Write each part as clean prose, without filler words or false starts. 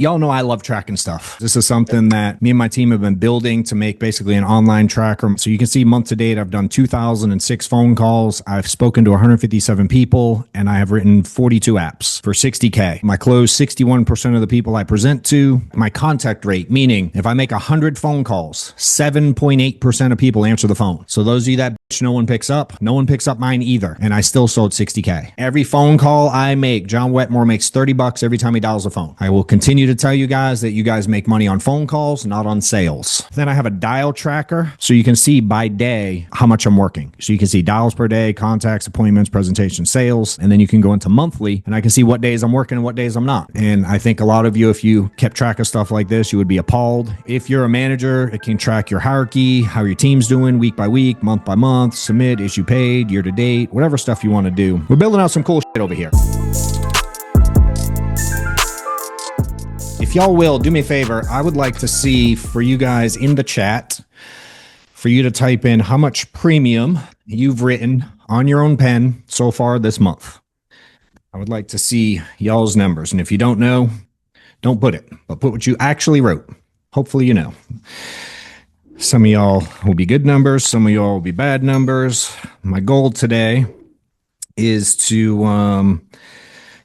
Y'all know I love tracking stuff. This is something that me and my team have been building to make basically an online tracker. So you can see month to date, I've done 2,006 phone calls. I've spoken to 157 people, and I have written 42 apps for 60K. I close 61% of the people I present to. My contact rate, meaning if I make 100 phone calls, 7.8% of people answer the phone. So those of you that bitch no one picks up, no one picks up mine either. And I still sold 60K. Every phone call I make, John Wetmore makes $30 every time he dials a phone. I will continue to tell you guys that you guys make money on phone calls, not on sales. Then I have a dial tracker, so you can see by day how much I'm working. So you can see dials per day, contacts, appointments, presentations, sales, and then you can go into monthly, and I can see what days I'm working and what days I'm not. And I think a lot of you, if you kept track of stuff like this, you would be appalled. If you're a manager, it can track your hierarchy, how your team's doing week by week, month by month, submit, issue paid, year to date, whatever stuff you want to do. We're building out some cool shit over here. If y'all will, do me a favor, I would like to see for you guys in the chat, for you to type in how much premium you've written on your own pen so far this month. I would like to see y'all's numbers. And if you don't know, don't put it, but put what you actually wrote. Hopefully you know. Some of y'all will be good numbers. Some of y'all will be bad numbers. My goal today is to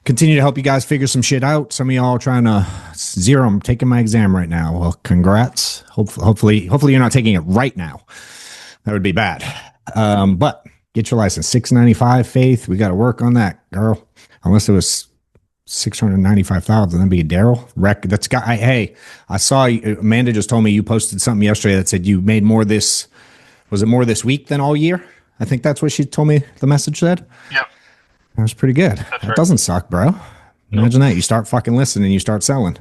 continue to help you guys figure some shit out. Some of y'all are trying to zero. I'm taking my exam right now. Well, congrats. Hopefully you're not taking it right now. That would be bad. But get your license. $695, Faith. We got to work on that, girl. Unless it was $695,000, that'd be a Daryl. That's got. Hey, I saw Amanda just told me you posted something yesterday that said you made more this. Was it more this week than all year? I think that's what she told me. The message said. Yep. That was pretty good. That right. Doesn't suck, bro. Imagine that. You start fucking listening, you start selling.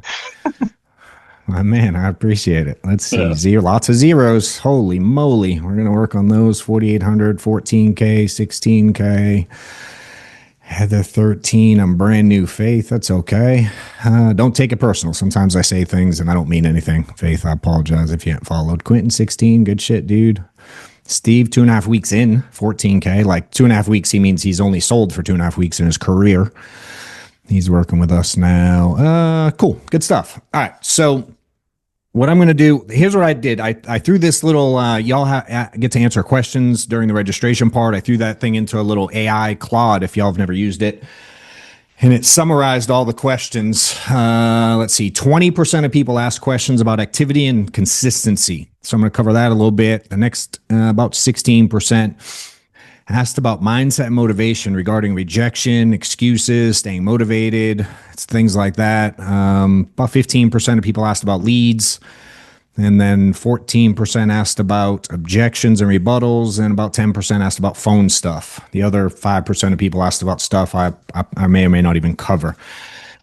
My man, I appreciate it. Let's see. Lots of zeros. Holy moly. We're going to work on those. 4,800, 14K, 16K. Heather 13. I'm brand new. Faith. That's okay. Don't take it personal. Sometimes I say things and I don't mean anything. Faith, I apologize if you haven't followed. Quentin 16. Good shit, dude. Steve, 2.5 weeks in, 14K. Like 2.5 weeks, he means he's only sold for 2.5 weeks in his career. He's working with us now. Cool. Good stuff. All right. So what I'm going to do, here's what I did. I threw this little, y'all get to answer questions during the registration part. I threw that thing into a little AI Claude if y'all have never used it. And it summarized all the questions. Let's see, 20% of people asked questions about activity and consistency. So I'm going to cover that a little bit. The next, about 16% asked about mindset and motivation regarding rejection, excuses, staying motivated. It's things like that. About 15% of people asked about leads. And then 14% asked about objections and rebuttals, and about 10% asked about phone stuff. The other 5% of people asked about stuff I may or may not even cover.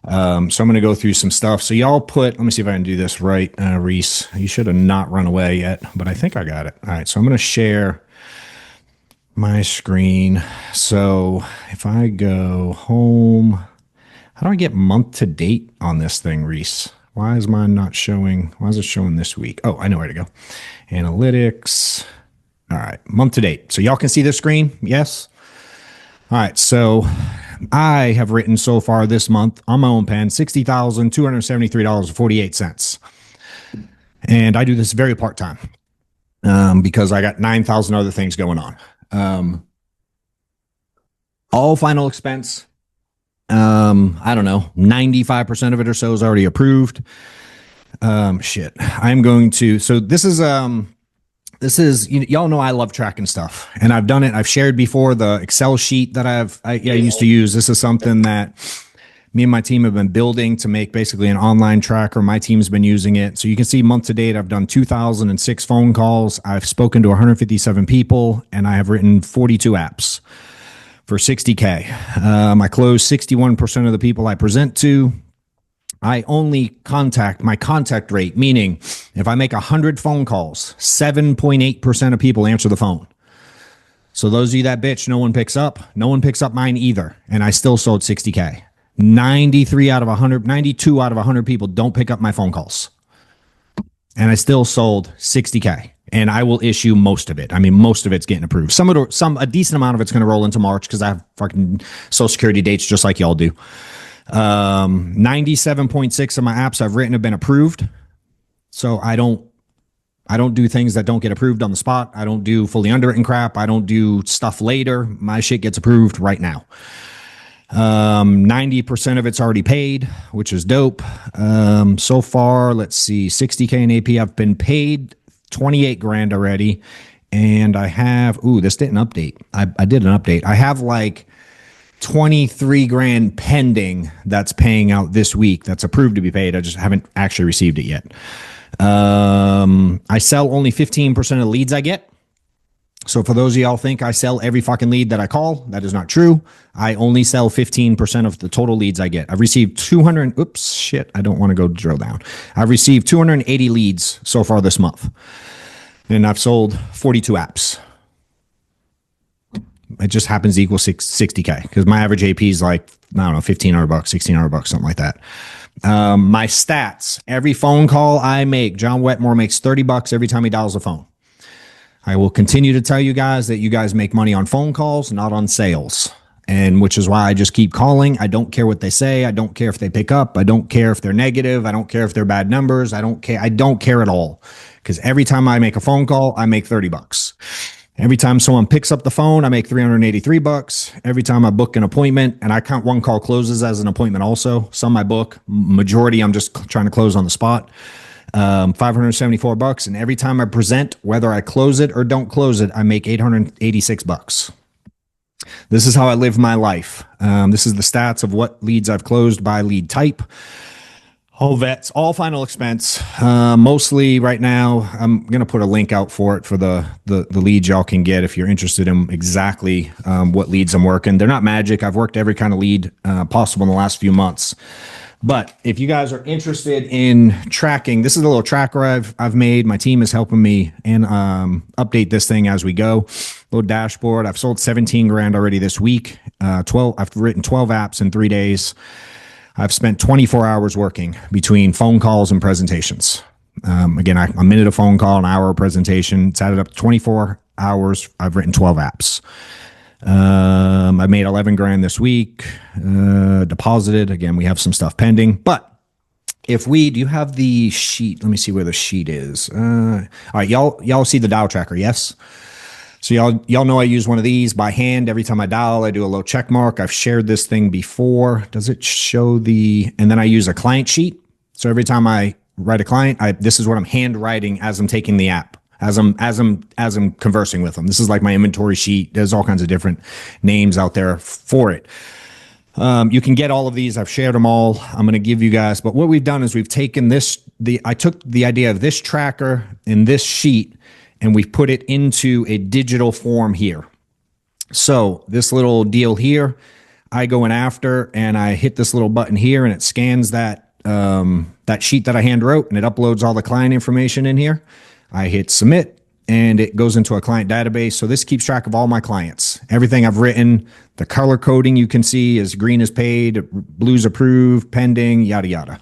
So I'm going to go through some stuff. So y'all put, let me see if I can do this right, Reese. You should have not run away yet, but I think I got it. All right, so I'm going to share my screen. So if I go home, how do I get month to date on this thing, Reese? Why is mine not showing? Why is it showing this week? Oh, I know where to go. Analytics. All right, month to date. So y'all can see the screen? Yes? All right, so I have written so far this month on my own pen, $60,273.48. And I do this very part-time because I got 9,000 other things going on. All final expense. I don't know, 95% of it or so is already approved. Shit. I'm going to, so this is, y'all know I love tracking stuff, and I've done it. I've shared before the Excel sheet that I used to use. This is something that me and my team have been building to make basically an online tracker. My team's been using it. So you can see month to date, I've done 2,006 phone calls. I've spoken to 157 people, and I have written 42 apps for 60K. I close 61% of the people I present to. I only my contact rate, meaning if I make 100 phone calls, 7.8% of people answer the phone. So those of you that bitch no one picks up, no one picks up mine either. And I still sold 60K. 92 out of 100 people don't pick up my phone calls. And I still sold 60K. And I will issue most of it. I mean, most of it's getting approved. A decent amount of it's going to roll into March because I have fucking Social Security dates just like y'all do. 97.6 of my apps I've written have been approved. So I don't do things that don't get approved on the spot. I don't do fully underwritten crap. I don't do stuff later. My shit gets approved right now. 90% of it's already paid, which is dope. So far, let's see, 60K in AP. I've been paid 28 grand already. And I have, this didn't update. I did an update. I have like 23 grand pending that's paying out this week. That's approved to be paid. I just haven't actually received it yet. I sell only 15% of the leads I get. So for those of y'all think I sell every fucking lead that I call, that is not true. I only sell 15% of the total leads I get. I've received 200, I don't want to go drill down. I've received 280 leads so far this month. And I've sold 42 apps. It just happens to equal 60K because my average AP is like, I don't know, $1,500, $1,600, something like that. My stats, every phone call I make, John Wetmore makes $30 every time he dials a phone. I will continue to tell you guys that you guys make money on phone calls, not on sales. And which is why I just keep calling. I don't care what they say. I don't care if they pick up. I don't care if they're negative. I don't care if they're bad numbers. I don't care. I don't care at all. Because every time I make a phone call, I make $30. Every time someone picks up the phone, I make $383. Every time I book an appointment, and I count one call closes as an appointment also. Some I book, majority I'm just trying to close on the spot. $574. And every time I present, whether I close it or don't close it, I make $886. This is how I live my life. This is the stats of what leads I've closed by lead type. All vets, all final expense. Mostly right now, I'm going to put a link out for it for the leads y'all can get if you're interested in exactly what leads I'm working. They're not magic. I've worked every kind of lead possible in the last few months. But if you guys are interested in tracking, this is a little tracker I've made. My team is helping me and update this thing as we go. Little dashboard. I've sold 17 grand already this week. I've written 12 apps in 3 days. I've spent 24 hours working between phone calls and presentations. Again, a minute of phone call, an hour of presentation. It's added up to 24 hours. I've written 12 apps. I made 11 grand this week, deposited. Again, we have some stuff pending, but do you have the sheet? Let me see where the sheet is. All right. Y'all see the dial tracker. Yes. So y'all know I use one of these by hand. Every time I dial, I do a little check mark. I've shared this thing before. Does it show and then I use a client sheet. So every time I write a client, this is what I'm handwriting as I'm taking the app. As I'm conversing with them. This is like my inventory sheet. There's all kinds of different names out there for it. You can get all of these. I've shared them all. I'm going to give you guys, but what we've done is we've taken I took the idea of this tracker and this sheet and we've put it into a digital form here. So this little deal here, I go in after and I hit this little button here and it scans that sheet that I hand wrote and it uploads all the client information in here. I hit submit and it goes into a client database. So this keeps track of all my clients. Everything I've written, the color coding you can see is green is paid, blue's approved, pending, yada, yada.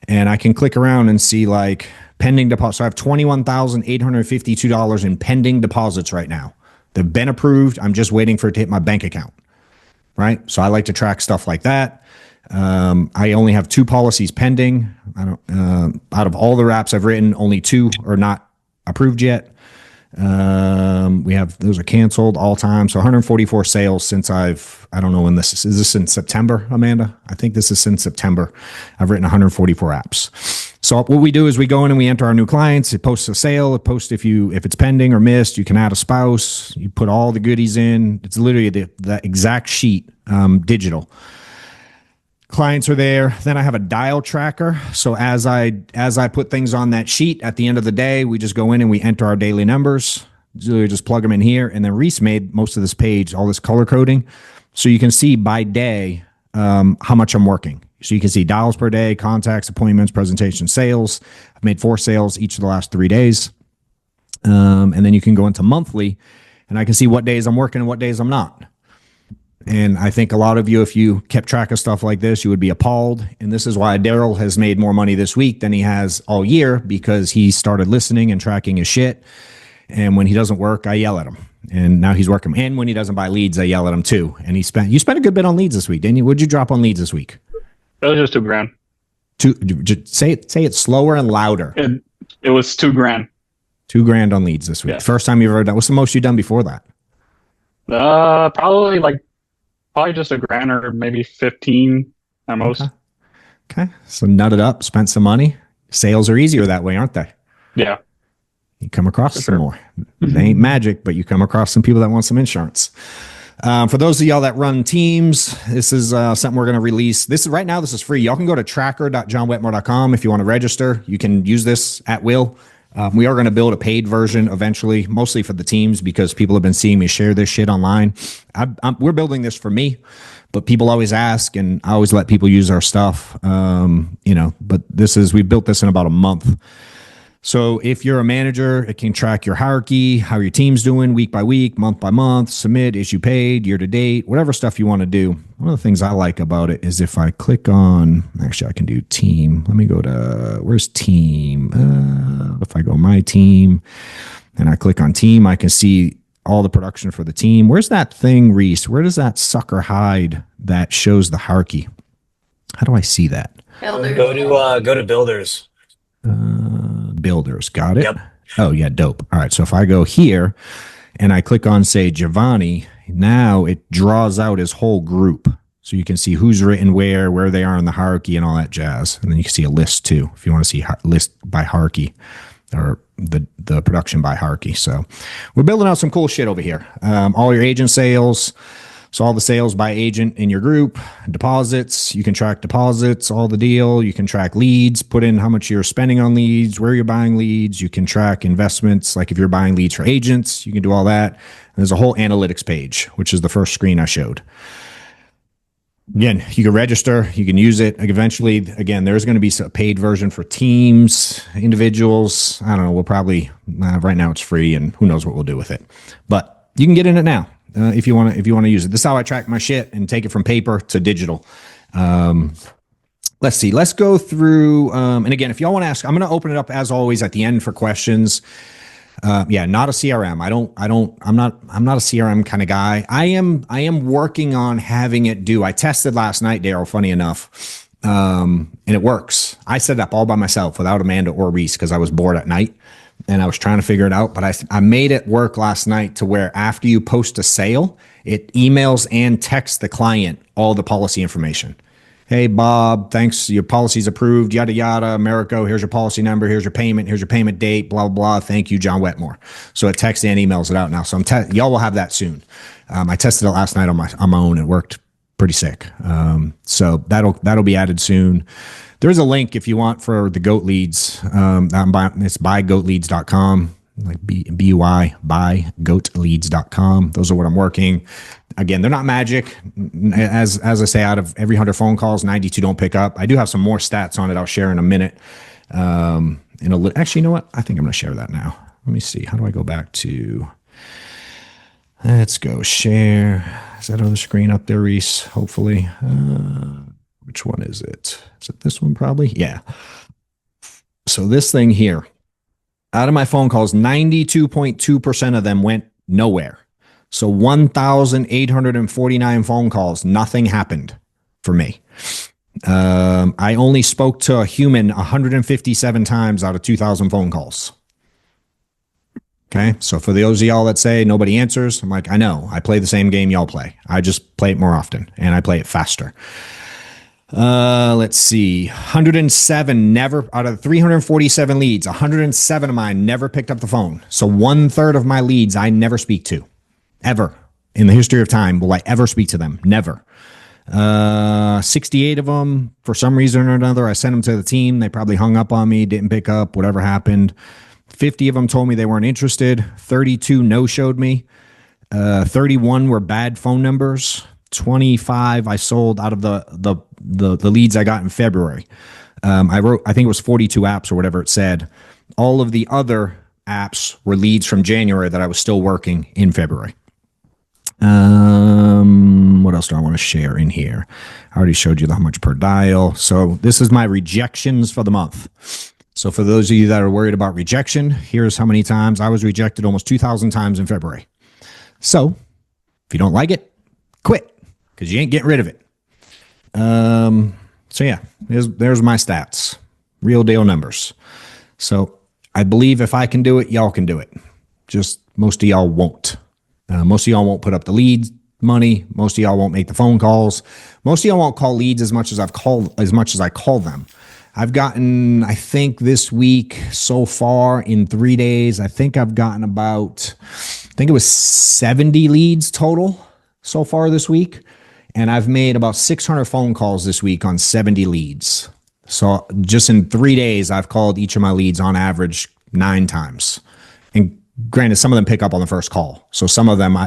And I can click around and see like pending deposit. So I have $21,852 in pending deposits right now. They've been approved. I'm just waiting for it to hit my bank account. Right. So I like to track stuff like that. I only have 2 policies pending. Out of all the apps I've written, only 2 are not approved yet. Those are canceled all time. So 144 sales since I don't know when is this in September, Amanda? I think this is since September. I've written 144 apps. So what we do is we go in and we enter our new clients. It posts a sale. It posts if it's pending or missed. You can add a spouse. You put all the goodies in. It's literally the exact sheet, digital. Clients are there. Then I have a dial tracker. So as I put things on that sheet at the end of the day, we just go in and we enter our daily numbers. So we just plug them in here. And then Reese made most of this page, all this color coding. So you can see by day how much I'm working. So you can see dials per day, contacts, appointments, presentations, sales. I've made 4 sales each of the last 3 days. And then you can go into monthly and I can see what days I'm working and what days I'm not. And I think a lot of you, if you kept track of stuff like this, you would be appalled. And this is why Daryl has made more money this week than he has all year, because he started listening and tracking his shit. And when he doesn't work, I yell at him. And now he's working. And when he doesn't buy leads, I yell at him too. And you spent a good bit on leads this week, didn't you? What'd you drop on leads this week? It was just $2,000. Say it slower and louder. It was $2,000. $2,000 on leads this week. Yeah. First time you've ever done. What's the most you've done before that? Probably just $1,000 or maybe 15 at most. Okay. So nutted up, spent some money. Sales are easier that way, aren't they? Yeah. You come across some more. They ain't magic, but you come across some people that want some insurance. For those of y'all that run teams, this is something we're going to release. This is free. Y'all can go to tracker.johnwetmore.com if you want to register. You can use this at will. We are going to build a paid version eventually, mostly for the teams because people have been seeing me share this shit online. We're building this for me, but people always ask, and I always let people use our stuff. But we built this in about a month. So if you're a manager, it can track your hierarchy, how your team's doing week by week, month by month, submit, issue paid, year to date, whatever stuff you want to do. One of the things I like about it is if I click on, actually I can do team. Let me go to, where's team? If I go my team and I click on team, I can see all the production for the team. Where's that thing, Reese? Where does that sucker hide that shows the hierarchy? How do I see that? Builders. Go to builders. Builders. Got it? Yep. Oh, yeah, dope. All right, so if I go here and I click on, say, Giovanni, now it draws out his whole group. So you can see who's written where they are in the hierarchy and all that jazz. And then you can see a list, too, if you want to see list by hierarchy or the production by hierarchy. So we're building out some cool shit over here. All your agent sales. So all the sales by agent in your group, deposits, you can track deposits, all the deal. You can track leads, put in how much you're spending on leads, where you're buying leads. You can track investments, like if you're buying leads for agents, you can do all that. And there's a whole analytics page, which is the first screen I showed. Again, you can register, you can use it. Eventually, again, there's going to be a paid version for teams, individuals. I don't know. We'll probably, right now it's free and who knows what we'll do with it. But you can get in it now. If you want to use it. This is how I track my shit and take it from paper to digital. Let's see. Let's go through. And again, if y'all want to ask, I'm going to open it up as always at the end for questions. Not a CRM. I'm not a CRM kind of guy. I am working on having it do. I tested last night, Daryl, funny enough. And it works. I set it up all by myself without Amanda or Reese because I was bored at night. And I was trying to figure it out, but I made it work last night to where after you post a sale, it emails and texts the client all the policy information. Hey, Bob, thanks. Your policy's approved, yada, yada, Americo. Here's your policy number. Here's your payment date, blah, blah, blah. Thank you, John Wetmore. So it texts and emails it out now. So y'all will have that soon. I tested it last night on my own. It worked pretty sick. So that'll be added soon. There's a link if you want for the goat leads. It's buygoatleads.com, like B-U-I, buygoatleads.com. Those are what I'm working. Again, they're not magic. As I say, out of every 100 phone calls, 92 don't pick up. I do have some more stats on it I'll share in a minute. Actually, you know what? I think I'm going to share that now. Let me see. How do I go back to... Let's go share. Is that other screen up there, Reese? Hopefully. Which one is it? Is it this one probably? Yeah. So this thing here, out of my phone calls, 92.2% of them went nowhere. So 1,849 phone calls, nothing happened for me. I only spoke to a human 157 times out of 2,000 phone calls. Okay, so for those of y'all that say nobody answers, I'm like, I know. I play the same game y'all play. I just play it more often, and I play it faster. Let's see. 107 never, out of 347 leads, 107 of mine never picked up the phone. So 1/3 of my leads I never speak to. Ever. In the history of time, will I ever speak to them? Never. 68 of them, for some reason or another, I sent them to the team. They probably hung up on me, didn't pick up, whatever happened. 50 of them told me they weren't interested. 32 no-showed me. 31 were bad phone numbers. 25 I sold out of the leads I got in February. I think it was 42 apps or whatever it said. All of the other apps were leads from January that I was still working in February. What else do I want to share in here? I already showed you how much per dial. So this is my rejections for the month. So for those of you that are worried about rejection, here's how many times I was rejected: almost 2,000 times in February. So if you don't like it, quit, because you ain't getting rid of it. So yeah, there's my stats, real deal numbers. So I believe if I can do it, y'all can do it. Just most of y'all won't. Most of y'all won't put up the leads money. Most of y'all won't make the phone calls. Most of y'all won't call leads as much as I call them. I've gotten, I think this week so far in 3 days, I think I've gotten about, I think it was 70 leads total so far this week. And I've made about 600 phone calls this week on 70 leads. So just in 3 days, I've called each of my leads on average 9 times. And granted, some of them pick up on the first call. So some of them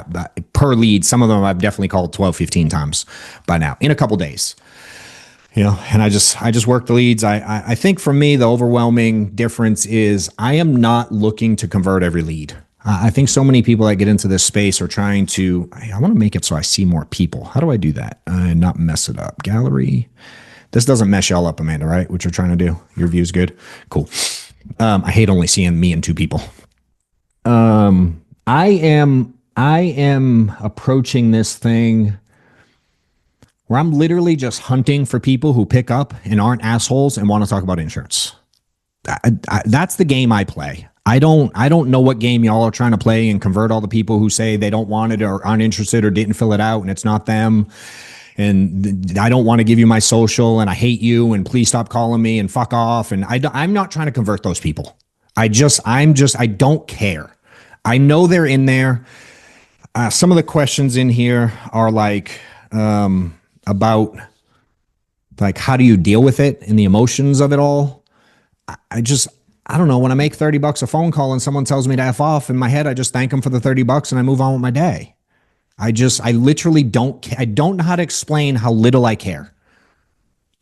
per lead, some of them I've definitely called 12, 15 times by now in a couple days. And I just work the leads. I think for me, the overwhelming difference is I am not looking to convert every lead. I think so many people that get into this space are trying to, I want to make it so I see more people. How do I do that and not mess it up? Gallery. This doesn't mess y'all up, Amanda, right? What you're trying to do. Your view's good. Cool. I hate only seeing me and 2 people. I am approaching this thing where I'm literally just hunting for people who pick up and aren't assholes and want to talk about insurance. That's the game I play. I don't know what game y'all are trying to play and convert all the people who say they don't want it or aren't interested or didn't fill it out and it's not them. And I don't want to give you my social and I hate you and please stop calling me and fuck off. And I'm not trying to convert those people. I don't care. I know they're in there. Some of the questions in here are like, about like, how do you deal with it and the emotions of it all? I don't know. When I make $30 a phone call and someone tells me to F off, in my head, I just thank them for the $30 and I move on with my day. I literally I don't know how to explain how little I care.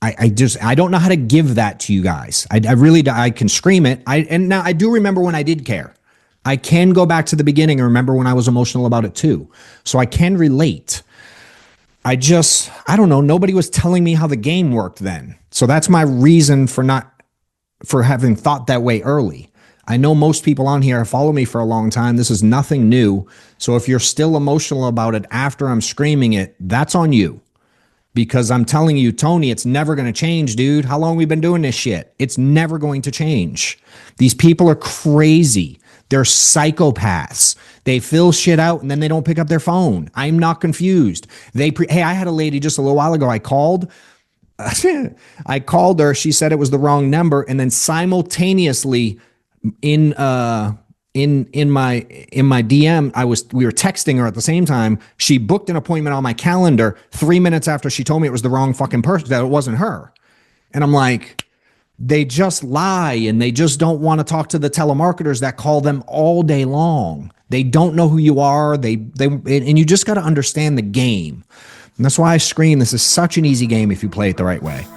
I don't know how to give that to you guys. I can scream it. And now I do remember when I did care. I can go back to the beginning and remember when I was emotional about it too. So I can relate. I don't know. Nobody was telling me how the game worked then. So that's my reason for having thought that way early. I know most people on here have followed me for a long time. This is nothing new. So if you're still emotional about it after I'm screaming it, that's on you. Because I'm telling you, Tony, it's never going to change, dude. How long have we been doing this shit? It's never going to change. These people are crazy. They're psychopaths. They fill shit out and then they don't pick up their phone. I'm not confused. Hey, I had a lady just a little while ago. I called her. She said it was the wrong number. And then simultaneously in my DM, we were texting her at the same time. She booked an appointment on my calendar 3 minutes after she told me it was the wrong fucking person, that it wasn't her. And I'm like, they just lie and they just don't want to talk to the telemarketers that call them all day long. They don't know who you are. And you just got to understand the game. And that's why I scream. This is such an easy game if you play it the right way.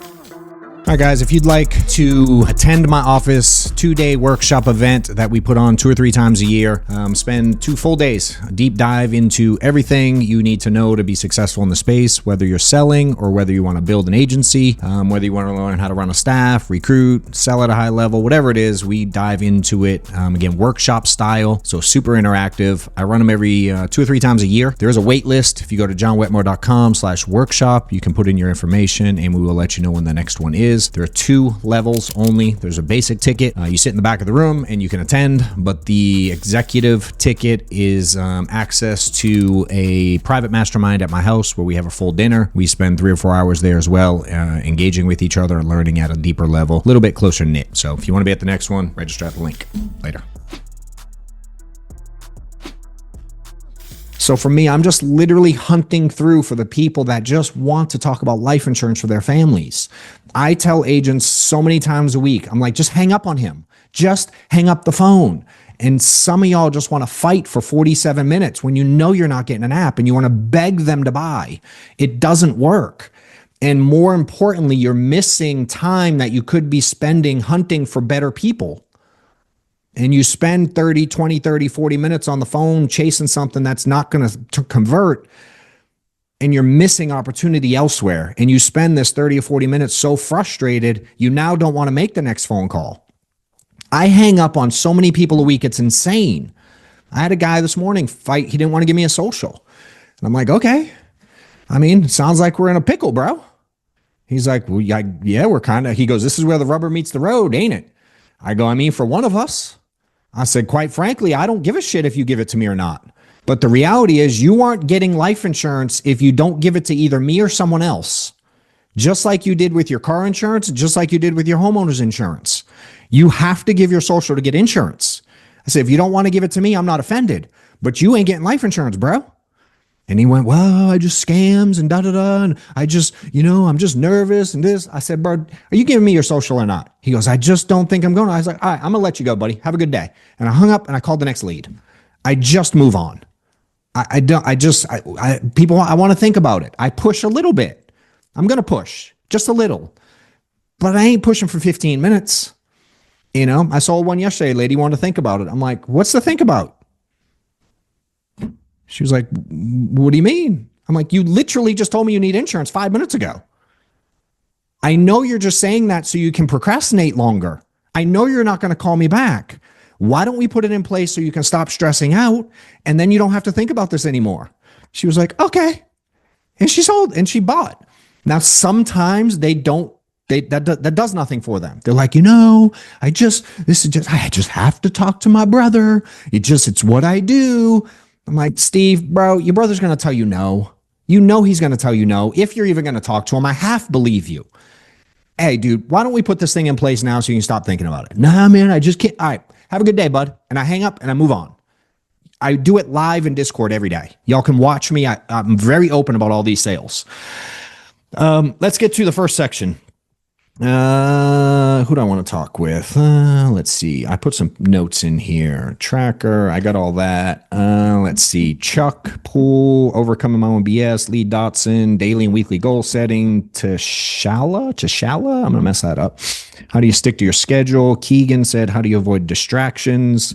All right, guys, if you'd like to attend my office 2-day workshop event that we put on 2 or 3 times a year, spend 2 full days, a deep dive into everything you need to know to be successful in the space, whether you're selling or whether you want to build an agency, whether you want to learn how to run a staff, recruit, sell at a high level, whatever it is, we dive into it. Again, workshop style, so super interactive. I run them every 2 or 3 times a year. There is a wait list. If you go to johnwetmore.com/workshop, you can put in your information and we will let you know when the next one is. There are 2 levels only. There's a basic ticket. You sit in the back of the room and you can attend, but the executive ticket is access to a private mastermind at my house where we have a full dinner. We spend 3 or 4 hours there as well, engaging with each other and learning at a deeper level, a little bit closer knit. So if you want to be at the next one, register at the link. Later. So for me, I'm just literally hunting through for the people that just want to talk about life insurance for their families. I tell agents so many times a week, I'm like, just hang up on him. Just hang up the phone. And some of y'all just want to fight for 47 minutes when you know you're not getting an app and you want to beg them to buy. It doesn't work. And more importantly, you're missing time that you could be spending hunting for better people. And you spend 30, 20, 30, 40 minutes on the phone chasing something that's not going to convert, and you're missing opportunity elsewhere. And you spend this 30 or 40 minutes so frustrated, you now don't want to make the next phone call. I hang up on so many people a week. It's insane. I had a guy this morning fight. He didn't want to give me a social. And I'm like, okay. I mean, it sounds like we're in a pickle, bro. He's like, well, yeah, we're kind of, he goes, this is where the rubber meets the road, ain't it? I go, I mean, for one of us. I said, quite frankly, I don't give a shit if you give it to me or not. But the reality is you aren't getting life insurance if you don't give it to either me or someone else. Just like you did with your car insurance, just like you did with your homeowner's insurance. You have to give your social to get insurance. I said, if you don't want to give it to me, I'm not offended. But you ain't getting life insurance, bro. And he went, well, I just scams and da-da-da. And I just, I'm just nervous and this. I said, bro, are you giving me your social or not? He goes, I just don't think I'm going to. I was like, all right, I'm going to let you go, buddy. Have a good day. And I hung up and I called the next lead. I just move on. I want to think about it. I push a little bit. I'm going to push just a little, but I ain't pushing for 15 minutes. I saw one yesterday, lady wanted to think about it. I'm like, what's to think about? She was like, what do you mean? I'm like, you literally just told me you need insurance 5 minutes ago. I know you're just saying that so you can procrastinate longer. I know you're not going to call me back. Why don't we put it in place so you can stop stressing out and then you don't have to think about this anymore? She was like, okay. And she sold and she bought. Now, sometimes that does nothing for them. They're like, I just have to talk to my brother. It's what I do. I'm like, Steve, bro, your brother's going to tell you no. He's going to tell you no. If you're even going to talk to him, I half believe you. Hey, dude, why don't we put this thing in place now so you can stop thinking about it? Nah, man, I just can't. All right, have a good day, bud. And I hang up and I move on. I do it live in Discord every day. Y'all can watch me. I'm very open about all these sales. Let's get to the first section. Who do I want to talk with? Let's see. I put some notes in here. Tracker. I got all that. Let's see. Chuck, pool, overcoming my own BS, Lee Dotson, daily and weekly goal setting, Tashala. I'm going to mess that up. How do you stick to your schedule? Keegan said, how do you avoid distractions?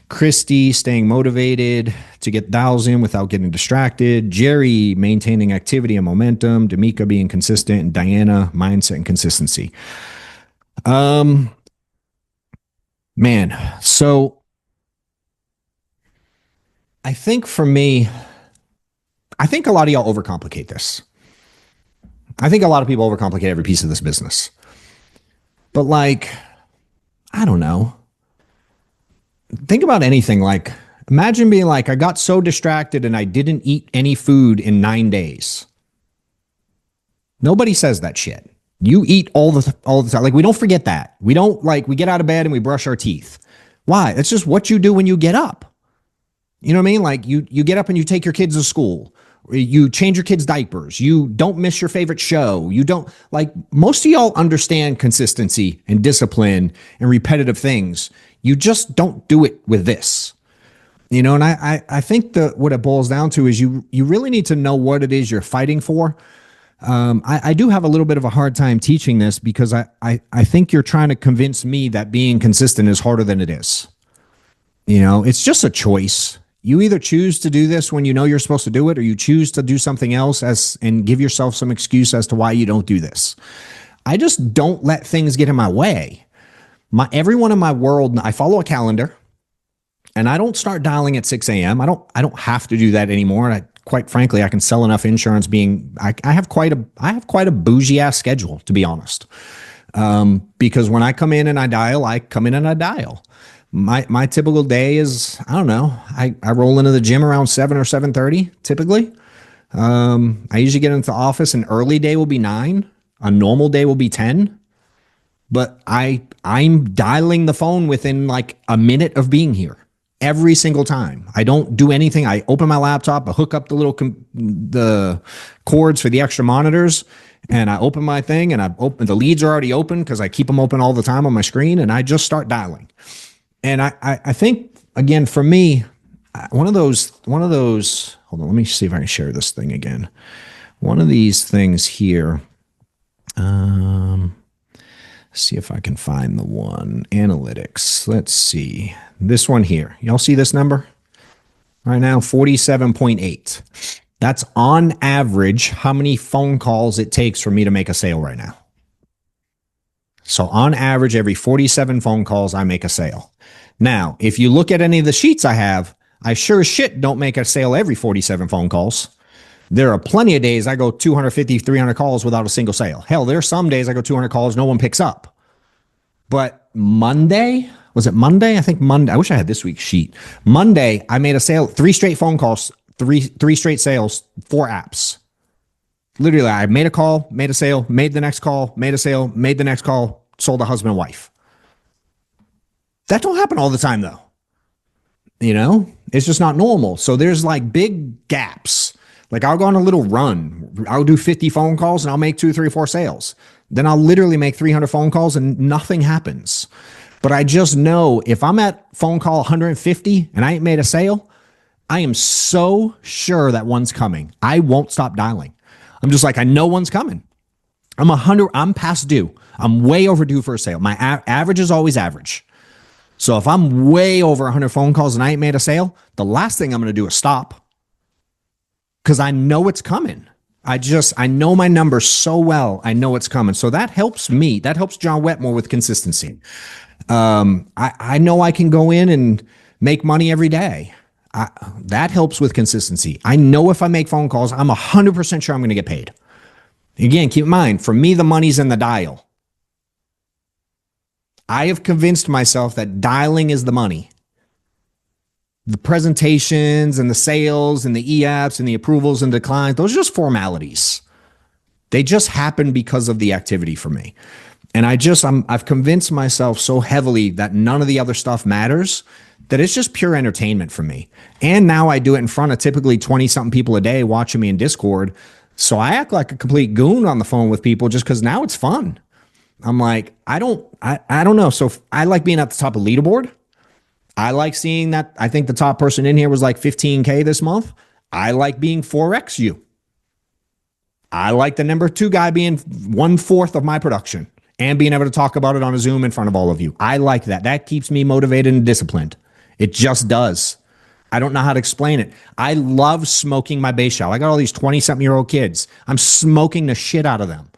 Christy, staying motivated to get dials in without getting distracted. Jerry, maintaining activity and momentum. D'Amica, being consistent. And Diana, mindset and consistency. Man, so I think for me, I think a lot of y'all overcomplicate this. I think a lot of people overcomplicate every piece of this business. But I don't know. Think about anything. Imagine being like, I got so distracted and I didn't eat any food in 9 days. Nobody says that shit. You eat all the time. We don't forget that. We don't we get out of bed and we brush our teeth. Why? It's just what you do when you get up. You know what I mean? You get up and you take your kids to school. You change your kids' diapers. You don't miss your favorite show. You don't most of y'all understand consistency and discipline and repetitive things. You just don't do it with this, and I think what it boils down to is you really need to know what it is you're fighting for. I do have a little bit of a hard time teaching this because I think you're trying to convince me that being consistent is harder than it is. It's just a choice. You either choose to do this when you know you're supposed to do it, or you choose to do something else and give yourself some excuse as to why you don't do this. I just don't let things get in my way. Everyone in my world, I follow a calendar, and I don't start dialing at 6 a.m. I don't have to do that anymore. Quite frankly, I can sell enough insurance. I have quite a bougie ass schedule, to be honest. Because when I come in and I dial. My typical day is, I don't know. I roll into the gym around 7 or 7:30 typically. I usually get into the office. An early day will be 9. A normal day will be 10. But I'm dialing the phone within a minute of being here every single time. I don't do anything. I open my laptop, I hook up the cords for the extra monitors, and I open my thing, and the leads are already open because I keep them open all the time on my screen, and I just start dialing. And I think, again, for me, one of those, hold on, let me see if I can share this thing again. One of these things here, see if I can find the one. Analytics. Let's see. This one here. Y'all see this number? Right now, 47.8. That's on average how many phone calls it takes for me to make a sale right now. So on average, every 47 phone calls, I make a sale. Now, if you look at any of the sheets I have, I sure as shit don't make a sale every 47 phone calls. There are plenty of days I go 250, 300 calls without a single sale. Hell, there are some days I go 200 calls, no one picks up. But Monday, was it Monday? I think Monday. I wish I had this week's sheet. Monday, I made a sale, 3 straight phone calls, three straight sales, 4 apps. Literally, I made a call, made a sale, made the next call, made a sale, made the next call, sold a husband and wife. That don't happen all the time, though. You know, it's just not normal. So there's like big gaps. Like I'll go on a little run. I'll do 50 phone calls and I'll make 2, 3, 4 sales. Then I'll literally make 300 phone calls and nothing happens. But I just know if I'm at phone call 150 and I ain't made a sale, I am so sure that one's coming. I won't stop dialing. I'm just like, I know one's coming. I'm past due. I'm way overdue for a sale. My average is always average. So if I'm way over 100 phone calls and I ain't made a sale, the last thing I'm going to do is stop. Because I know it's coming. I know my numbers so well. I know it's coming. So that helps me. That helps John Wetmore with consistency. I know I can go in and make money every day. That helps with consistency. I know if I make phone calls, I'm 100% sure I'm going to get paid. Again, keep in mind, for me, the money's in the dial. I have convinced myself that dialing is the money. The presentations and the sales and the e-apps and the approvals and declines, those are just formalities. They just happen because of the activity for me. And I've convinced myself so heavily that none of the other stuff matters that it's just pure entertainment for me. And now I do it in front of typically 20 something people a day watching me in Discord. So I act like a complete goon on the phone with people just because now it's fun. I'm like, I don't know. So I like being at the top of the leaderboard. I like seeing that. I think the top person in here was like 15K this month. I like being 4X you. I like the number 2 guy being 1/4 of my production and being able to talk about it on a Zoom in front of all of you. I like that. That keeps me motivated and disciplined. It just does. I don't know how to explain it. I love smoking my base shell. I got all these 20-something-year-old kids. I'm smoking the shit out of them.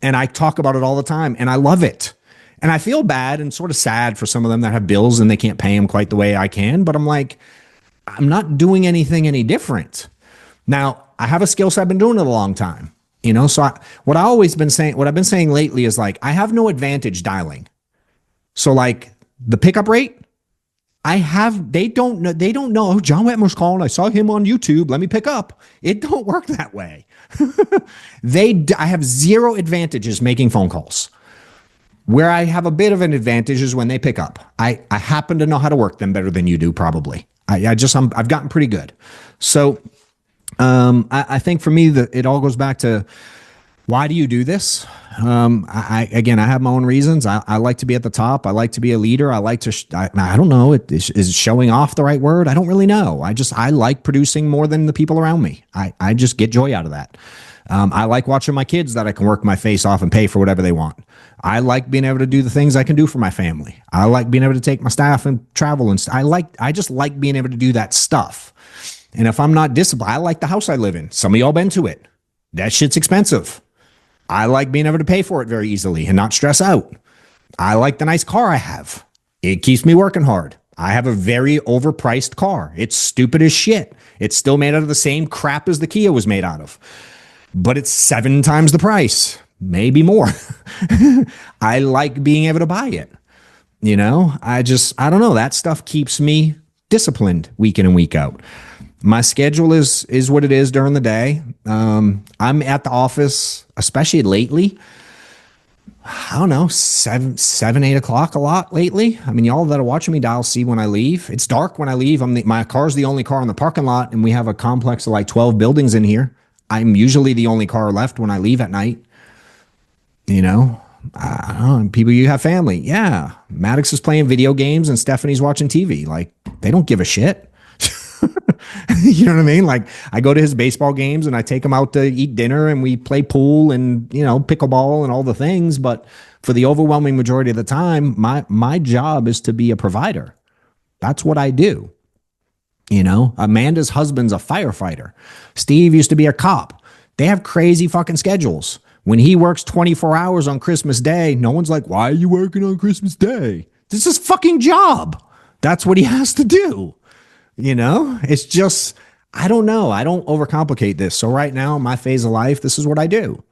And I talk about it all the time, and I love it. And I feel bad and sort of sad for some of them that have bills and they can't pay them quite the way I can. But I'm like, I'm not doing anything any different. Now, I have a skill set. I've been doing it a long time. You know, so what I've been saying lately is like, I have no advantage dialing. So like the pickup rate, they don't know, oh, John Wetmore's calling. I saw him on YouTube. Let me pick up. It don't work that way. I have zero advantages making phone calls. Where I have a bit of an advantage is when they pick up. I happen to know how to work them better than you do, probably. I've gotten pretty good. So I think for me that it all goes back to, why do you do this? I have my own reasons. I like to be at the top. I like to be a leader. I like to, I don't know. Is showing off the right word? I don't really know. I like producing more than the people around me. I just get joy out of that. I like watching my kids that I can work my face off and pay for whatever they want. I like being able to do the things I can do for my family. I like being able to take my staff and travel and I just like being able to do that stuff. And if I'm not disciplined, I like the house I live in. Some of y'all been to it. That shit's expensive. I like being able to pay for it very easily and not stress out. I like the nice car I have. It keeps me working hard. I have a very overpriced car. It's stupid as shit. It's still made out of the same crap as the Kia was made out of. But it's 7 times the price, maybe more. I like being able to buy it. You know, I don't know. That stuff keeps me disciplined week in and week out. My schedule is what it is during the day. I'm at the office, especially lately. I don't know, 7, 8 o'clock a lot lately. I mean, y'all that are watching me dial see when I leave. It's dark when I leave. My car's the only car in the parking lot, and we have a complex of like 12 buildings in here. I'm usually the only car left when I leave at night. You know, I don't know, people, you have family. Yeah. Maddox is playing video games and Stephanie's watching TV. Like, they don't give a shit. You know what I mean? Like, I go to his baseball games and I take him out to eat dinner and we play pool and, you know, pickleball and all the things. But for the overwhelming majority of the time, my job is to be a provider. That's what I do. You know, Amanda's husband's a firefighter. Steve used to be a cop. They have crazy fucking schedules. When he works 24 hours on Christmas Day, no one's like, why are you working on Christmas Day? This is his fucking job. That's what he has to do. You know, it's just, I don't know. I don't overcomplicate this. So right now, my phase of life, this is what I do.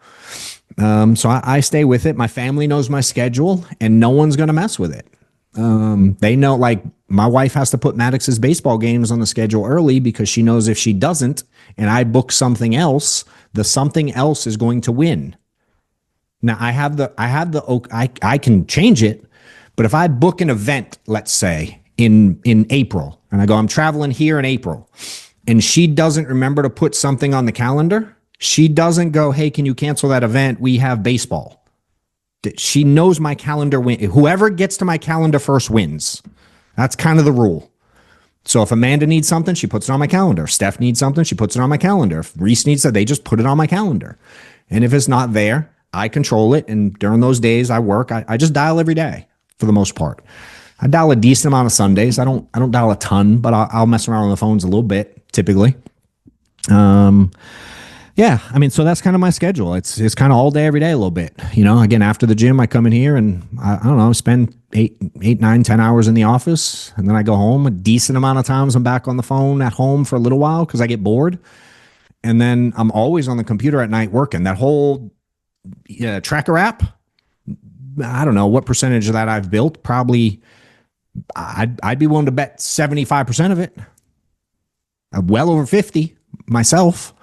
So I stay with it. My family knows my schedule, and no one's going to mess with it. They know, like, my wife has to put Maddox's baseball games on the schedule early because she knows if she doesn't, and I book something else, the something else is going to win. Now I can change it, but if I book an event, let's say in April, and I go, I'm traveling here in April, and she doesn't remember to put something on the calendar, she doesn't go, hey, can you cancel that event? We have baseball. She knows my calendar. Whoever gets to my calendar first wins. That's kind of the rule. So if Amanda needs something, she puts it on my calendar. Steph needs something, she puts it on my calendar. If Reese needs it, they just put it on my calendar. And if it's not there, I control it. And during those days I work, I just dial every day for the most part. I dial a decent amount of Sundays. I don't dial a ton, but I'll mess around on the phones a little bit typically. Yeah, I mean, so that's kind of my schedule. It's kind of all day, every day, a little bit. You know, again, after the gym, I come in here and I don't know, spend 8, 9, 10 hours in the office, and then I go home. A decent amount of times I'm back on the phone at home for a little while because I get bored, and then I'm always on the computer at night working. That whole tracker app, I don't know what percentage of that I've built. Probably, I'd be willing to bet 75% of it. Well over 50 myself.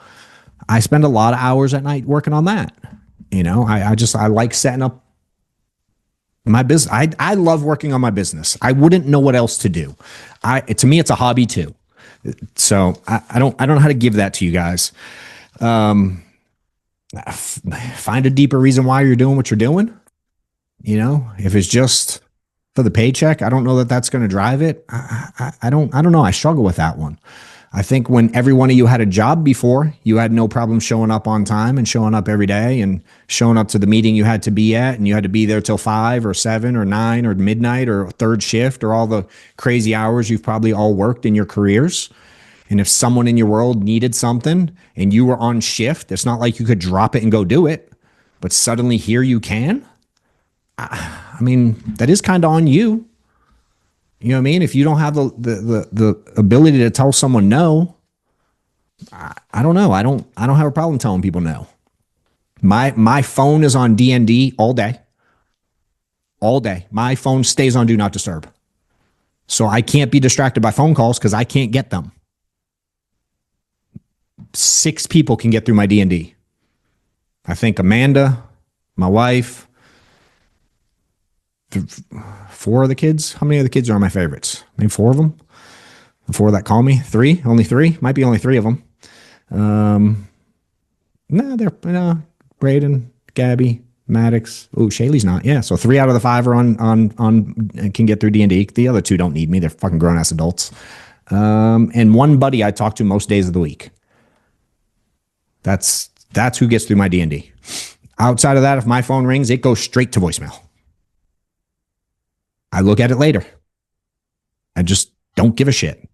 I spend a lot of hours at night working on that. You know, I like setting up my business. I love working on my business. I wouldn't know what else to do. To me, it's a hobby too. So I don't know how to give that to you guys. Find a deeper reason why you're doing what you're doing. You know, if it's just for the paycheck, I don't know that that's going to drive it. I don't know. I struggle with that one. I think when every one of you had a job before, you had no problem showing up on time and showing up every day and showing up to the meeting you had to be at, and you had to be there till 5 or 7 or 9 or midnight or third shift or all the crazy hours you've probably all worked in your careers. And if someone in your world needed something and you were on shift, it's not like you could drop it and go do it, but suddenly here you can. I mean, that is kind of on you. You know what I mean? If you don't have the ability to tell someone no, I don't know. I don't have a problem telling people no. My phone is on DND all day. All day. My phone stays on do not disturb. So I can't be distracted by phone calls because I can't get them. 6 people can get through my DND. I think Amanda, my wife, 4 of the kids. How many of the kids are my favorites? Maybe 4 of them. The 4 that call me. 3. Only 3. Might be only 3 of them. No, they're Braden, Gabby, Maddox. Oh, Shaylee's not. Yeah, so 3 out of the 5 are on can get through D&D. The other 2 don't need me. They're fucking grown ass adults. And one buddy I talk to most days of the week. That's who gets through my D&D. Outside of that, if my phone rings, it goes straight to voicemail. I look at it later. I just don't give a shit.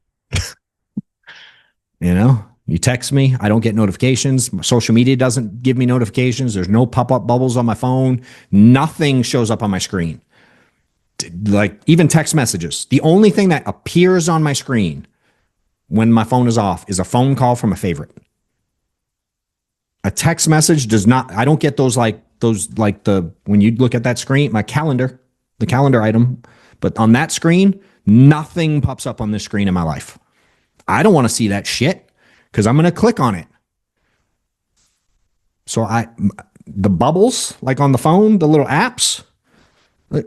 You know, you text me, I don't get notifications. Social media doesn't give me notifications. There's no pop-up bubbles on my phone. Nothing shows up on my screen. Like even text messages. The only thing that appears on my screen when my phone is off is a phone call from a favorite. A text message does not, I don't get those like when you look at that screen, my calendar, the calendar item, but on that screen, nothing pops up on this screen in my life. I don't want to see that shit because I'm going to click on it. So the bubbles, like on the phone, the little apps,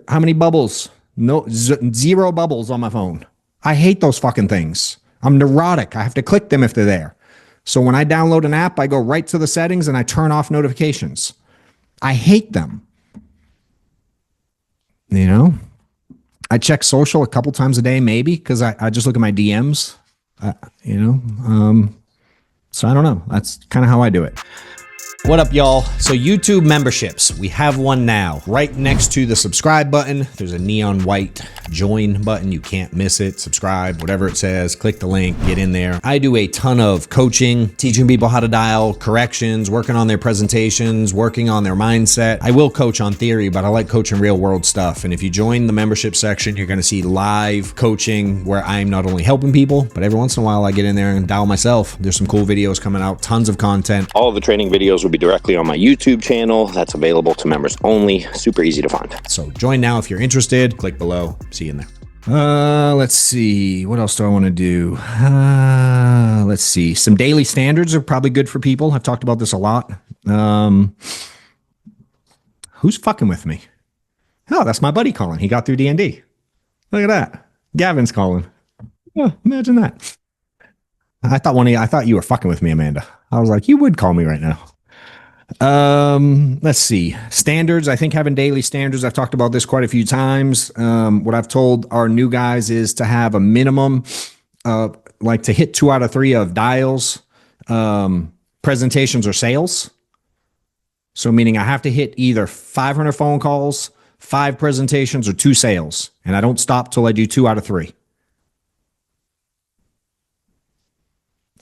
how many bubbles? No, 0 bubbles on my phone. I hate those fucking things. I'm neurotic. I have to click them if they're there. So when I download an app, I go right to the settings and I turn off notifications. I hate them. You know, I check social a couple times a day, maybe, because I just look at my DMs, you know. So I don't know. That's kind of how I do it. What up, y'all? So YouTube memberships, we have one now. Right next to the subscribe button, there's a neon white join button. You can't miss it. Subscribe, whatever it says, click the link, get in there. I do a ton of coaching, teaching people how to dial, corrections, working on their presentations, working on their mindset. I will coach on theory, but I like coaching real world stuff. And if you join the membership section, you're gonna see live coaching where I'm not only helping people, but every once in a while I get in there and dial myself. There's some cool videos coming out, tons of content. All of the training videos will be directly on my YouTube channel. That's available to members only. Super easy to find. So join now if you're interested. Click below. See you in there. Let's see. What else do I want to do? Let's see. Some daily standards are probably good for people. I've talked about this a lot. Who's fucking with me? Oh, that's my buddy calling. He got through D&D. Look at that. Gavin's calling. Oh, imagine that. I thought you were fucking with me, Amanda. I was like, you would call me right now. Let's see. Standards. I think having daily standards, I've talked about this quite a few times. What I've told our new guys is to have a minimum, like to hit 2 out of 3 of dials, presentations or sales. So meaning I have to hit either 500 phone calls, 5 presentations, or 2 sales. And I don't stop till I do 2 out of 3.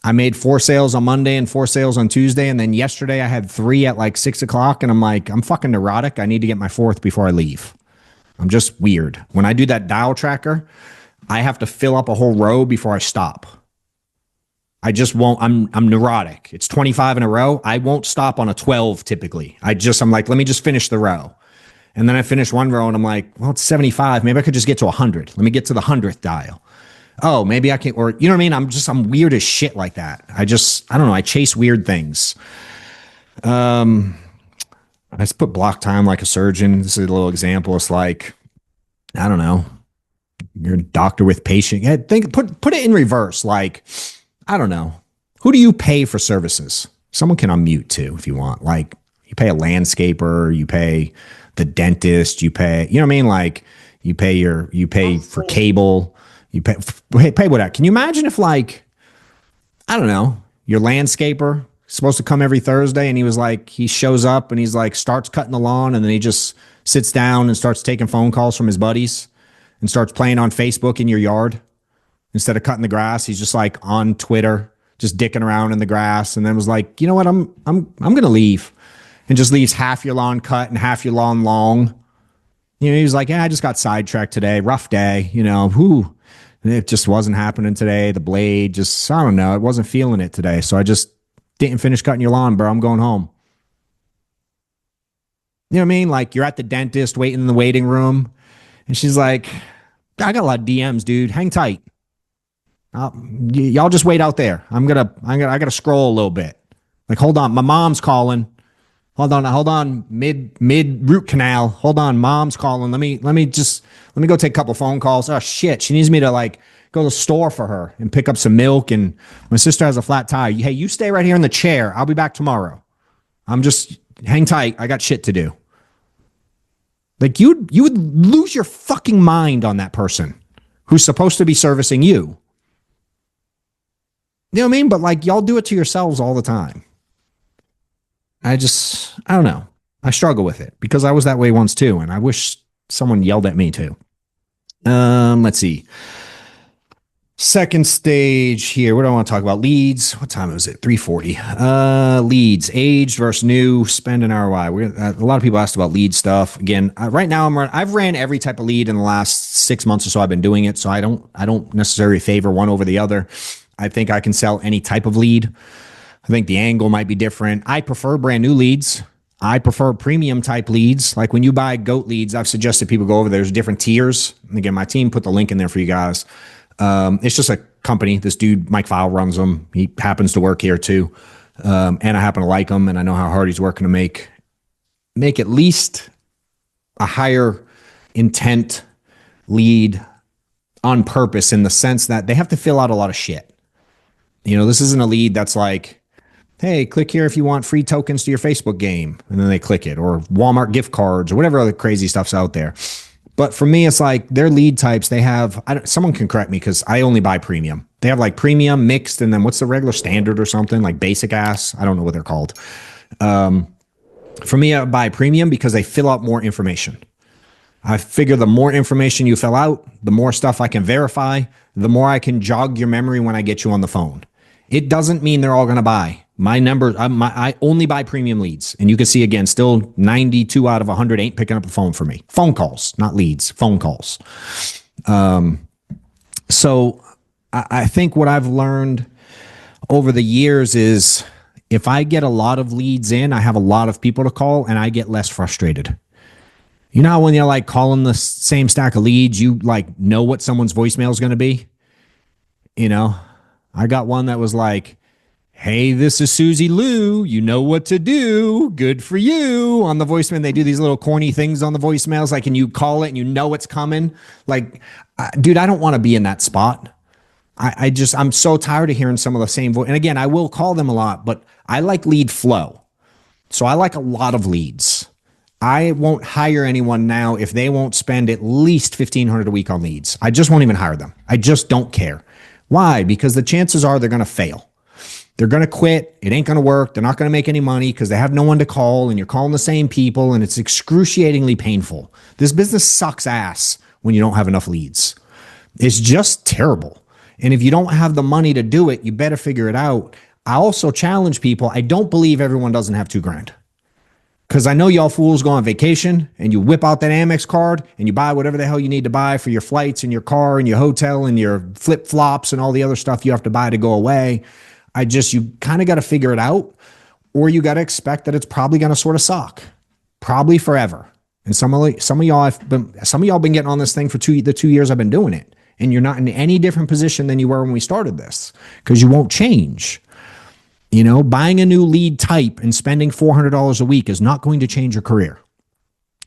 I made 4 sales on Monday and 4 sales on Tuesday. And then yesterday I had 3 at like 6 o'clock. And I'm like, I'm fucking neurotic. I need to get my 4th before I leave. I'm just weird. When I do that dial tracker, I have to fill up a whole row before I stop. I just won't. I'm neurotic. It's 25 in a row. I won't stop on a 12 typically. I'm like, let me just finish the row. And then I finish one row and I'm like, well, it's 75. Maybe I could just get to 100. Let me get to the 100th dial. Oh, maybe I can, or you know what I mean? I'm weird as shit like that. I don't know. I chase weird things. I just put block time like a surgeon. This is a little example. It's like, I don't know. You're a doctor with patient. Yeah, put it in reverse. Like, I don't know. Who do you pay for services? Someone can unmute too if you want. Like, you pay a landscaper, you pay the dentist, you pay, you know what I mean? Like, you pay for cable. You pay whatever. Can you imagine if, like, I don't know, your landscaper is supposed to come every Thursday and he shows up and he's like, starts cutting the lawn and then he just sits down and starts taking phone calls from his buddies and starts playing on Facebook in your yard instead of cutting the grass. He's just like on Twitter, just dicking around in the grass, and then was like, you know what, I'm gonna leave, and just leaves half your lawn cut and half your lawn long. You know, he was like, yeah, I just got sidetracked today, rough day, you know, whoo. It just wasn't happening today. The blade just, I don't know. It wasn't feeling it today. So I just didn't finish cutting your lawn, bro. I'm going home. You know what I mean? Like, you're at the dentist waiting in the waiting room. And she's like, I got a lot of DMs, dude. Hang tight. Y'all just wait out there. I got to scroll a little bit. Like, hold on. My mom's calling. Hold on. Mid root canal. Hold on. Mom's calling. Let me go take a couple phone calls. Oh shit. She needs me to like go to the store for her and pick up some milk. And my sister has a flat tire. Hey, you stay right here in the chair. I'll be back tomorrow. Hang tight. I got shit to do. Like, you would lose your fucking mind on that person who's supposed to be servicing you. You know what I mean? But like, y'all do it to yourselves all the time. I don't know. I struggle with it because I was that way once too. And I wish someone yelled at me too. Let's see. Second stage here. What do I want to talk about? Leads. What time is it? 3:40. Leads, aged versus new, spend and ROI. A lot of people asked about lead stuff. Again, right now I've ran every type of lead in the last 6 months or so. I've been doing it. So I don't necessarily favor one over the other. I think I can sell any type of lead. I think the angle might be different. I prefer brand new leads. I prefer premium type leads. Like when you buy GOAT leads, I've suggested people go over. There's different tiers. And again, my team put the link in there for you guys. It's just a company. This dude, Mike Fowle, runs them. He happens to work here too. And I happen to like him, and I know how hard he's working to make at least a higher intent lead on purpose, in the sense that they have to fill out a lot of shit. You know, this isn't a lead that's like, hey, click here if you want free tokens to your Facebook game. And then they click it, or Walmart gift cards, or whatever other crazy stuff's out there. But for me, it's like their lead types, they have, someone can correct me because I only buy premium. They have like premium, mixed, and then what's the regular standard or something, like basic ass? I don't know what they're called. For me, I buy premium because they fill out more information. I figure the more information you fill out, the more stuff I can verify, the more I can jog your memory when I get you on the phone. It doesn't mean they're all going to buy. My number, I only buy premium leads. And you can see again, still 92 out of 100 ain't picking up the phone for me. Phone calls, not leads, phone calls. So I think what I've learned over the years is if I get a lot of leads in, I have a lot of people to call and I get less frustrated. You know how when you're like calling the same stack of leads, you like know what someone's voicemail is going to be? You know, I got one that was like, hey, this is Susie Lou. You know what to do. Good for you. On the voicemail, they do these little corny things on the voicemails. Like, and you call it and you know it's coming. Like, dude, I don't want to be in that spot. I'm so tired of hearing some of the same voice. And again, I will call them a lot, but I like lead flow. So I like a lot of leads. I won't hire anyone now if they won't spend at least $1,500 a week on leads. I just won't even hire them. I just don't care. Why? Because the chances are they're going to fail. They're going to quit. It ain't going to work. They're not going to make any money because they have no one to call and you're calling the same people and it's excruciatingly painful. This business sucks ass when you don't have enough leads. It's just terrible. And if you don't have the money to do it, you better figure it out. I also challenge people. I don't believe everyone doesn't have $2,000. Because I know y'all fools go on vacation and you whip out that Amex card and you buy whatever the hell you need to buy for your flights and your car and your hotel and your flip flops and all the other stuff you have to buy to go away. You kind of got to figure it out, or you got to expect that it's probably going to sort of suck, probably forever. And some of y'all been getting on this thing for the 2 years I've been doing it, and you're not in any different position than you were when we started this because you won't change. You know, buying a new lead type and spending $400 a week is not going to change your career.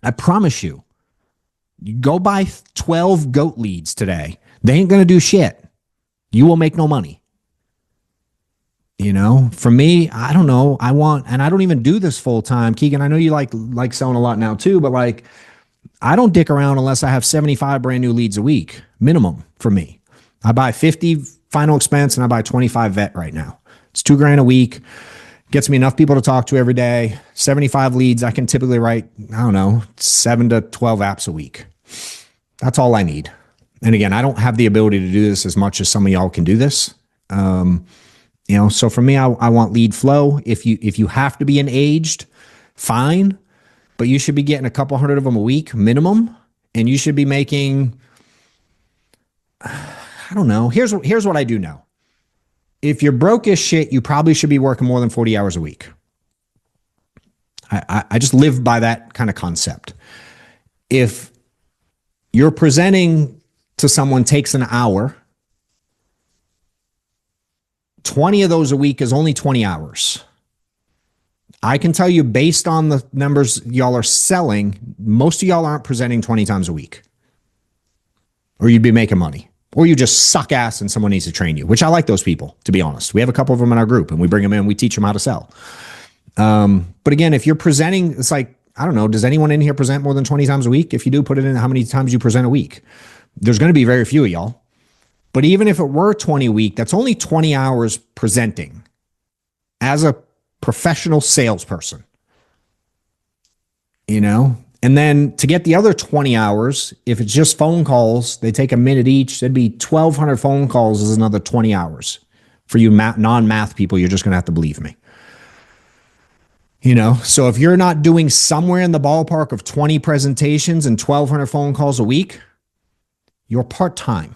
I promise you. You go buy 12 goat leads today. They ain't going to do shit. You will make no money. You know, for me, I don't know. And I don't even do this full time. Keegan, I know you like selling a lot now too, but like, I don't dick around unless I have 75 brand new leads a week, minimum for me. I buy 50 final expense and I buy 25 vet right now. It's $2,000 a week. Gets me enough people to talk to every day. 75 leads. I can typically write, 7 to 12 apps a week. That's all I need. And again, I don't have the ability to do this as much as some of y'all can do this. So for me, I want lead flow. If you have to be engaged, fine, but you should be getting a couple hundred of them a week minimum, and you should be making, I don't know. Here's what I do know. If you're broke as shit, you probably should be working more than 40 hours a week. I just live by that kind of concept. If you're presenting to someone takes an hour, 20 of those a week is only 20 hours. I can tell you based on the numbers y'all are selling, most of y'all aren't presenting 20 times a week. Or you'd be making money. Or you just suck ass and someone needs to train you, which I like those people, to be honest. We have a couple of them in our group and we bring them in, we teach them how to sell. But again, if you're presenting, it's like, I don't know, does anyone in here present more than 20 times a week? If you do, put it in how many times you present a week. There's going to be very few of y'all. But even if it were 20 a week, that's only 20 hours presenting as a professional salesperson. You know? And then to get the other 20 hours, if it's just phone calls, they take a minute each. That'd be 1,200 phone calls is another 20 hours. For you non-math people, you're just going to have to believe me. You know, so if you're not doing somewhere in the ballpark of 20 presentations and 1,200 phone calls a week, you're part-time.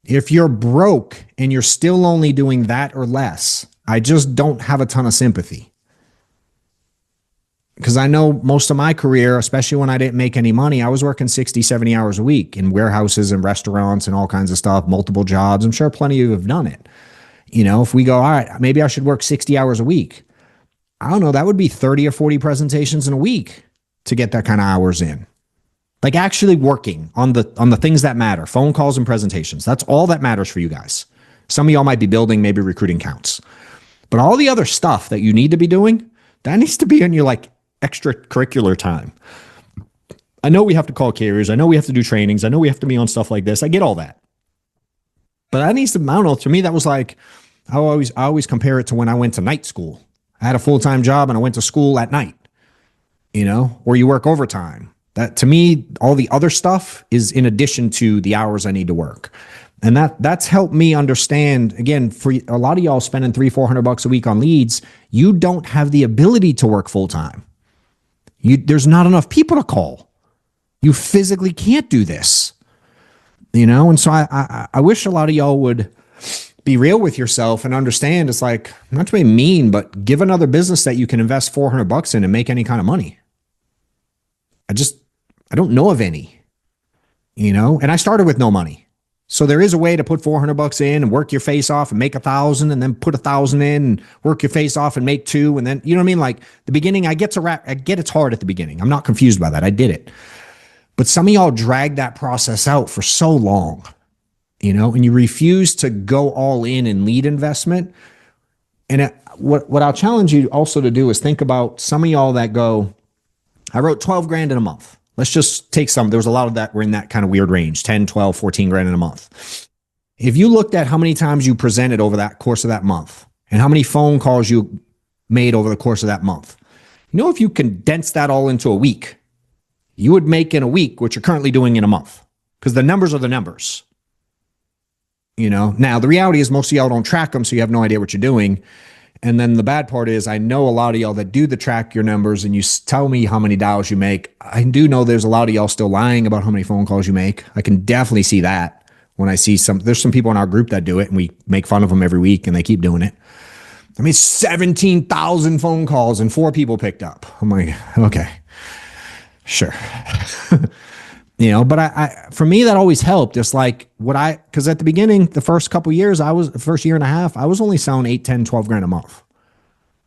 If you're broke and you're still only doing that or less, I just don't have a ton of sympathy. Because I know most of my career, especially when I didn't make any money, I was working 60, 70 hours a week in warehouses and restaurants and all kinds of stuff, multiple jobs. I'm sure plenty of you have done it. You know, if we go, all right, maybe I should work 60 hours a week. I don't know, that would be 30 or 40 presentations in a week to get that kind of hours in. Like actually working on the things that matter, phone calls and presentations. That's all that matters for you guys. Some of y'all might be building, maybe recruiting counts. But all the other stuff that you need to be doing, that needs to be in your like extracurricular time. I know we have to call carriers. I know we have to do trainings. I know we have to be on stuff like this. I get all that. But that needs to, I don't know, to me, that was like, I always compare it to when I went to night school. I had a full-time job and I went to school at night, or you work overtime. That to me, all the other stuff is in addition to the hours I need to work. And that's helped me understand, again, for a lot of y'all spending $300-400 a week on leads, you don't have the ability to work full-time. There's not enough people to call. You physically can't do this, And so I wish a lot of y'all would be real with yourself and understand it's like, not to be mean, but give another business that you can invest $400 in and make any kind of money. I don't know of any, and I started with no money. So there is a way to put $400 in and work your face off and make 1,000 and then put 1,000 in and work your face off and make 2. And then, you know what I mean? Like the beginning, I get it's hard at the beginning. I'm not confused by that. I did it. But some of y'all drag that process out for so long, and you refuse to go all in lead investment. And what I'll challenge you also to do is think about some of y'all that go, I wrote 12 grand in a month. Let's just take some. There was a lot of that were in that kind of weird range, 10, 12, 14 grand in a month. If you looked at how many times you presented over that course of that month and how many phone calls you made over the course of that month, if you condense that all into a week, you would make in a week what you're currently doing in a month, because the numbers are the numbers. Now the reality is most of y'all don't track them, so you have no idea what you're doing. And then the bad part is I know a lot of y'all that do the track your numbers and you tell me how many dials you make. I do know there's a lot of y'all still lying about how many phone calls you make. I can definitely see that when I see there's some people in our group that do it and we make fun of them every week and they keep doing it. I mean, 17,000 phone calls and 4 people picked up. I'm like, okay, sure. But I for me, that always helped. It's like because at the beginning, the first couple years, the first year and a half, I was only selling 8, 10, 12 grand a month.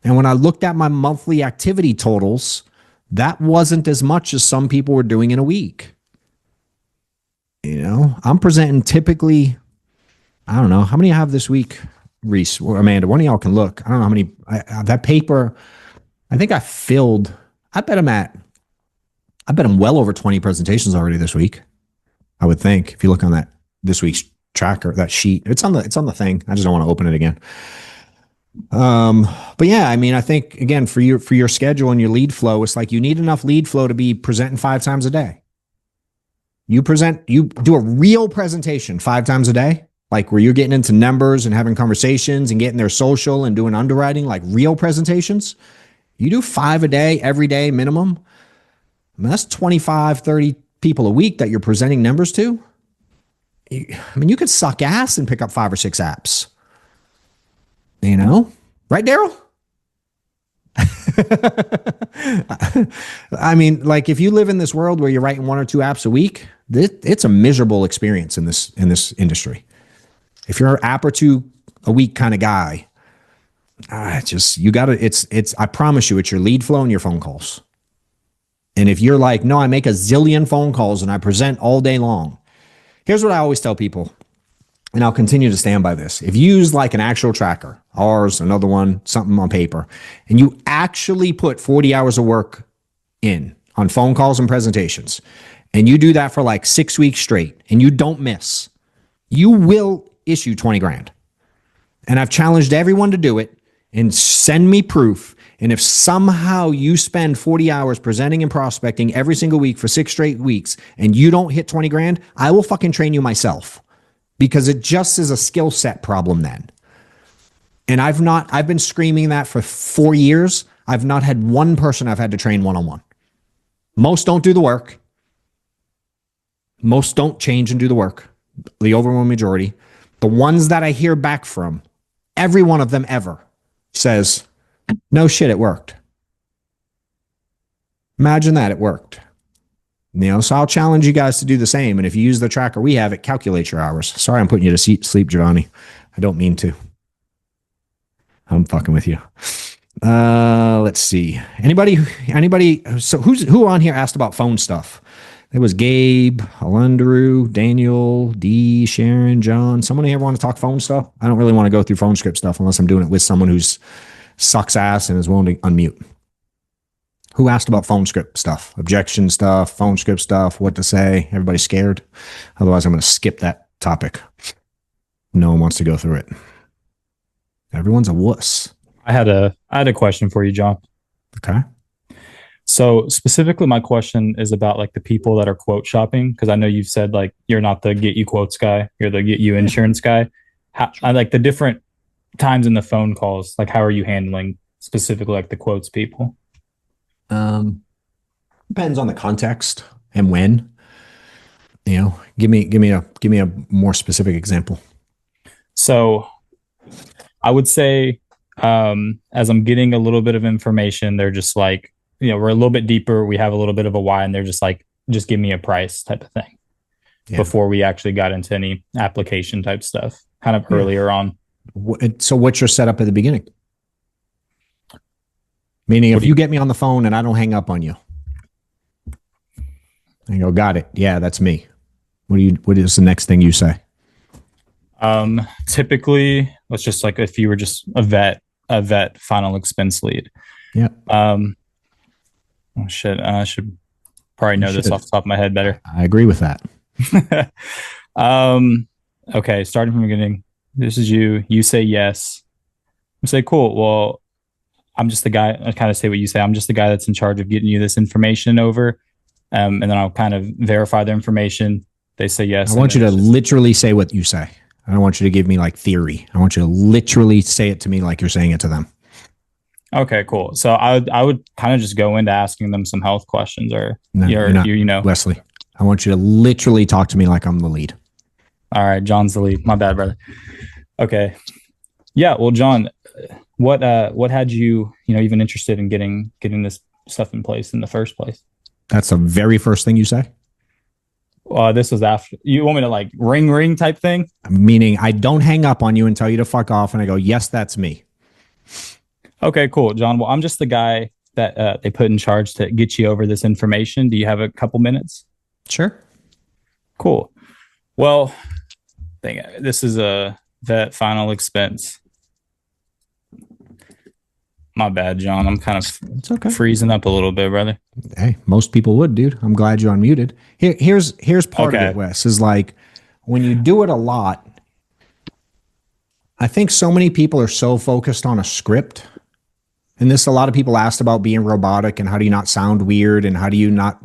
And when I looked at my monthly activity totals, that wasn't as much as some people were doing in a week. I'm presenting typically, I don't know, how many I have this week, Reese or Amanda, one of y'all can look. I don't know how many, that paper, I think I filled, I bet I'm well over 20 presentations already this week. I would think if you look on that this week's tracker, that sheet, it's on the thing. I just don't want to open it again. But yeah, I mean, I think again for your schedule and your lead flow, it's like you need enough lead flow to be presenting 5 times a day. You do a real presentation 5 times a day, like where you're getting into numbers and having conversations and getting their social and doing underwriting, like real presentations. You do 5 a day, every day minimum. I mean, that's 25, 30 people a week that you're presenting numbers to. You could suck ass and pick up 5 or 6 apps. Right, Daryl? I mean, like if you live in this world where you're writing 1 or 2 apps a week, it's a miserable experience in this industry. If you're an app or 2 a week kind of guy, I promise you, it's your lead flow and your phone calls. And if you're like, no, I make a zillion phone calls and I present all day long. Here's what I always tell people, and I'll continue to stand by this. If you use like an actual tracker, ours, another one, something on paper, and you actually put 40 hours of work in on phone calls and presentations, and you do that for like 6 weeks straight, and you don't miss, you will issue 20 grand. And I've challenged everyone to do it and send me proof. And if somehow you spend 40 hours presenting and prospecting every single week for 6 straight weeks and you don't hit 20 grand, I will fucking train you myself, because it just is a skill set problem then. And I've been screaming that for 4 years. I've not had one person I've had to train one-on-one. Most don't do the work. Most don't change and do the work. The overwhelming majority. The ones that I hear back from, every one of them ever says, no shit, it worked. Imagine that, it worked. So I'll challenge you guys to do the same. And if you use the tracker we have, it calculates your hours. Sorry, I'm putting you to sleep, Giovanni. I don't mean to. I'm fucking with you. Let's see. Anybody? So who on here asked about phone stuff? There was Gabe, Alandaru, Daniel, D, Sharon, John. Someone here want to talk phone stuff? I don't really want to go through phone script stuff unless I'm doing it with someone who's sucks ass and is willing to unmute. Who asked about phone script stuff, objection stuff, phone script stuff, what to say? Everybody's scared. Otherwise, I'm going to skip that topic. No one wants to go through it. Everyone's a wuss. I had a question for you, John. Okay. So specifically, my question is about like the people that are quote shopping, because I know you've said like you're not the get you quotes guy, you're the get you insurance guy. I like the different times in the phone calls. Like, how are you handling specifically like the quotes people? Depends on the context and when. Give me a more specific example. So I would say, as I'm getting a little bit of information, they're just like, we're a little bit deeper. We have a little bit of a why, and they're just like, just give me a price type of thing before we actually got into any application type stuff kind of earlier on. So what's your setup at the beginning? Meaning if you get me on the phone and I don't hang up on you, I go, got it. Yeah, that's me. What is the next thing you say? Typically, it's just like if you were just a vet final expense lead. Yeah. Oh shit. I should probably know this off the top of my head better. I agree with that. Okay. Starting from the beginning, this is you. You say yes. I say, cool. Well, I'm just the guy. I kind of say what you say. I'm just the guy that's in charge of getting you this information over. And then I'll kind of verify their information. They say yes. I want you to literally say what you say. I don't want you to give me like theory. I want you to literally say it to me like you're saying it to them. Okay, cool. So I would kind of just go into asking them some health questions or Wesley, I want you to literally talk to me like I'm the lead. All right, John's the lead. My bad, brother. Okay. Yeah, well, John, what had you, even interested in getting this stuff in place in the first place? That's the very first thing you say? This was after. You want me to like ring type thing? Meaning I don't hang up on you and tell you to fuck off and I go, yes, that's me. Okay, cool, John. Well, I'm just the guy that they put in charge to get you over this information. Do you have a couple minutes? Sure. Cool. Well, this is a vet final expense. My bad, John. I'm kind of freezing up a little bit, brother. Hey, most people would, dude. I'm glad you're unmuted. Here's part of it, Wes, is like when you do it a lot, I think so many people are so focused on a script. And a lot of people asked about being robotic and how do you not sound weird and how do you not,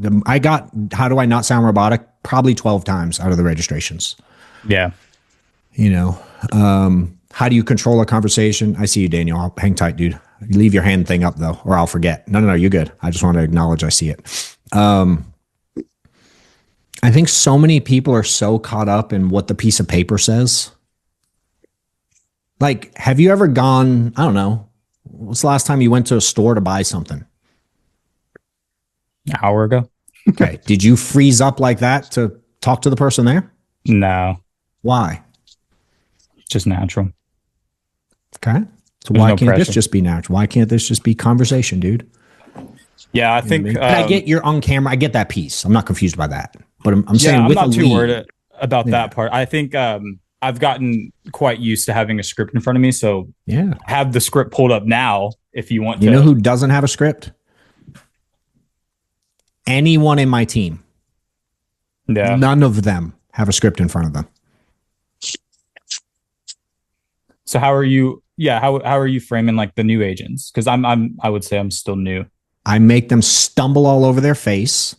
how do I not sound robotic? Probably 12 times out of the registrations. Yeah. How do you control a conversation? I see you, Daniel. I'll hang tight, dude. Leave your hand thing up though, or I'll forget. No, you're good. I just want to acknowledge I see it. I think so many people are so caught up in what the piece of paper says. Like, have you ever gone, I don't know, what's the last time you went to a store to buy something? An hour ago. Okay. Did you freeze up like that to talk to the person there? No. Why? Just natural. Okay. So why can't this just be natural? Why can't this just be conversation, dude? Yeah, I think. I get you're on camera. I get that piece. I'm not confused by that. But I'm saying I'm with not a too lead, worried about that part. I think I've gotten quite used to having a script in front of me. So yeah, have the script pulled up now if you want to. You know who doesn't have a script? Anyone in my team. Yeah. None of them have a script in front of them. So how are you? Yeah, how are you framing like the new agents? Because I would say I'm still new. I make them stumble all over their face,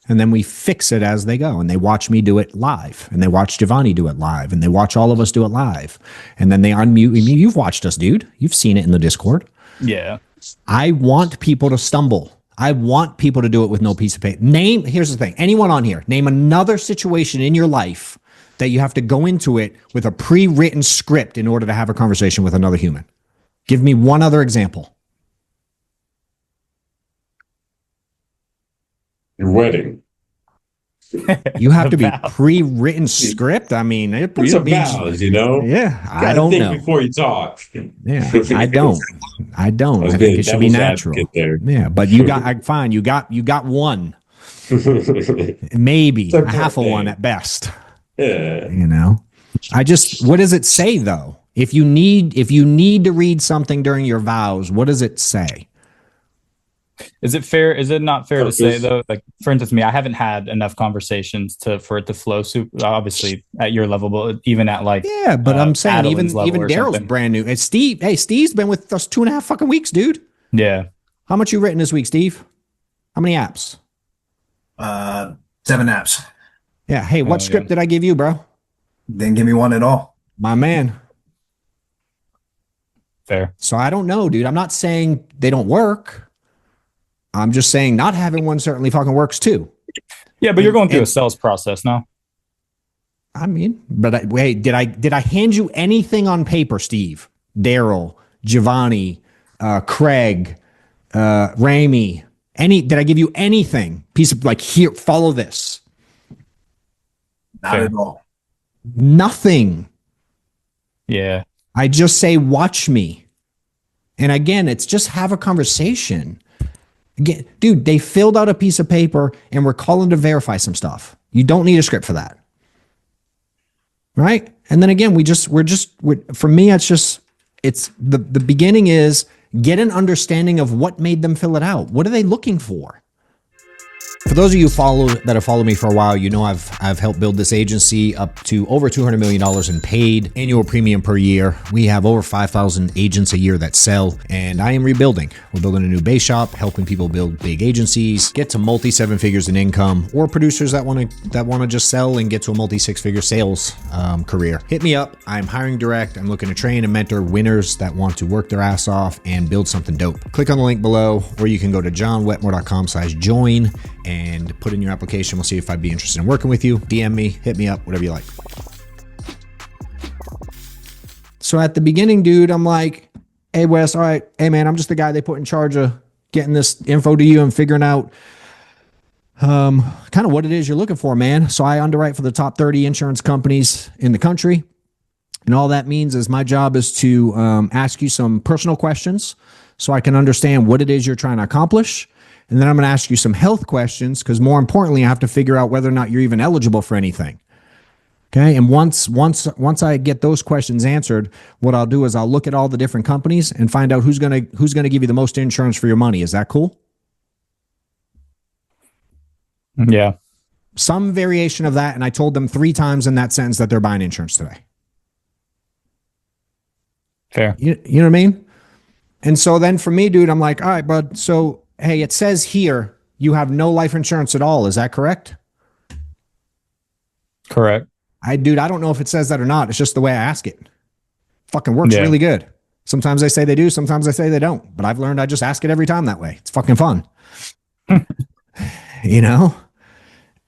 and then we fix it as they go. And they watch me do it live, and they watch Giovanni do it live, and they watch all of us do it live, and then they unmute me. You've watched us, dude. You've seen it in the Discord. Yeah. I want people to stumble. I want people to do it with no piece of paper. Here's the thing. Anyone on here, name another situation in your life that you have to go into it with a pre-written script in order to have a conversation with another human. Give me one other example. Your wedding. You have to be pre-written script. I mean, it's a vows, Yeah, I don't know. Before you talk. Yeah, I don't. I think it should be natural. Yeah, but you got fine. You got one, maybe a half of one at best. Yeah. What does it say though? If you need to read something during your vows, what does it say? Is it fair? Is it not fair to say Focus. though? Like, for instance, me, I haven't had enough conversations for it to flow super. Obviously, at your level, but even at like Yeah, but I'm saying Adeline's level even or Daryl's something. brand new. And Steve, hey, Steve's been with us 2.5 fucking weeks, dude. Yeah. How much you written this week, Steve? How many apps? 7 apps. Yeah. Hey, what Oh, script yeah. did I give you, bro? Didn't give me one at all. My man. Fair. So I don't know, dude. I'm not saying they don't work. I'm just saying not having one certainly fucking works too. Yeah, but you're going through a And- sales process now. I mean, but wait, did I hand you anything on paper, Steve? Daryl, Giovanni, Craig, Ramey, did I give you anything? Piece of like, here, follow this. Not Fair. at all. Nothing. Yeah. I just say, watch me. And again, it's just have a conversation. Again, dude, they filled out a piece of paper and we're calling to verify some stuff. You don't need a script for that. Right? And then again, for me, it's the beginning is get an understanding of what made them fill it out. What are they looking for? For those of you that have followed me for a while, you know I've helped build this agency up to over $200 million in paid annual premium per year. We have over 5,000 agents a year that sell, and I am rebuilding. We're building a new base shop, helping people build big agencies, get to multi 7 figures in income, or producers that want to just sell and get to a multi 6 figure sales career. Hit me up. I'm hiring direct. I'm looking to train and mentor winners that want to work their ass off and build something dope. Click on the link below, or you can go to johnwetmore.com/join and put in your application. We'll see if I'd be interested in working with you. DM me, hit me up, whatever you like. So at the beginning, dude, I'm like, hey, Wes, all right. Hey, man, I'm just the guy they put in charge of getting this info to you and figuring out kind of what it is you're looking for, man. So I underwrite for the top 30 insurance companies in the country. And all that means is my job is to ask you some personal questions so I can understand what it is you're trying to accomplish. And then I'm going to ask you some health questions because more importantly, I have to figure out whether or not you're even eligible for anything. Okay. And once I get those questions answered, what I'll do is I'll look at all the different companies and find out who's going to give you the most insurance for your money. Is that cool? Yeah. Some variation of that. And I told them 3 times in that sentence that they're buying insurance today. Fair. You know what I mean? And so then for me, dude, I'm like, all right, bud. So, hey, it says here you have no life insurance at all. Is that correct? Correct. I don't know if it says that or not. It's just the way I ask it. Fucking works Yeah. really good. Sometimes they say they do. Sometimes they say they don't. But I've learned I just ask it every time that way. It's fucking fun. You know?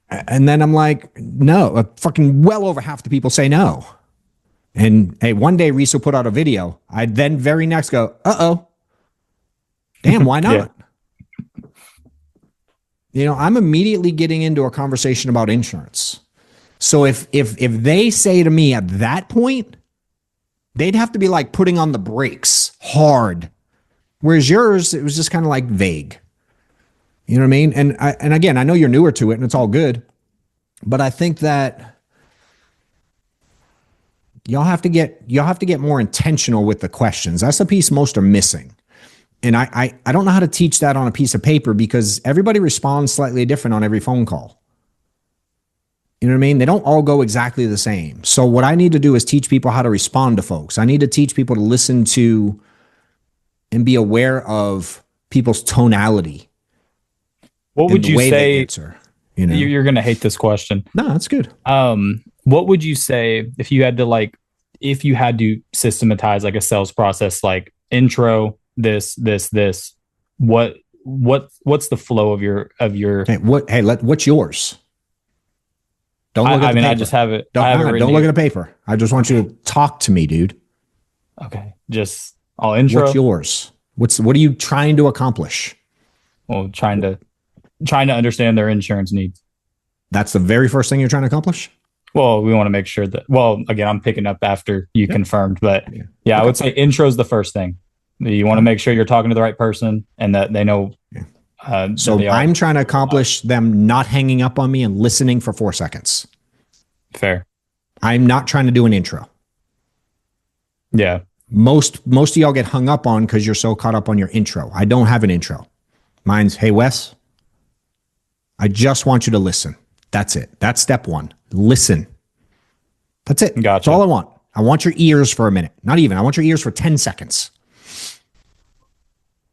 And then I'm like, no. Fucking well over half the people say no. And hey, one day Reese will put out a video. I then very next go, uh-oh. Damn, why not? Yeah. You know, I'm immediately getting into a conversation about insurance. So if they say to me at that point, they'd have to be like putting on the brakes hard. Whereas yours, it was just kind of like vague. You know what I mean? And again, I know you're newer to it and it's all good, but I think that y'all have to get more intentional with the questions. That's the piece most are missing. And I don't know how to teach that on a piece of paper because everybody responds slightly different on every phone call. You know what I mean? They don't all go exactly the same. So what I need to do is teach people how to respond to folks. I need to teach people to listen to and be aware of people's tonality. What would you say? Answer, you know? You're going to hate this question. No, that's good. What would you say if you had to systematize like a sales process, like intro, this, what's the flow of your, what's yours? Don't look at the paper. I just have it. Don't look at the paper. I just want you to talk to me, dude. Okay. Just I'll intro. What's yours? What are you trying to accomplish? Well, trying to understand their insurance needs. That's the very first thing you're trying to accomplish? Well, we want to make sure that, again, I'm picking up after you confirmed, but okay. I would say intro is the first thing. You want to make sure you're talking to the right person and that they know. So I'm trying to accomplish them not hanging up on me and listening for 4 seconds. Fair. I'm not trying to do an intro. Yeah. Most of y'all get hung up on because you're so caught up on your intro. I don't have an intro. Mine's, hey, Wes, I just want you to listen. That's it. That's step one. Listen. That's it. Gotcha. That's all I want. I want your ears for a minute. Not even. I want your ears for 10 seconds.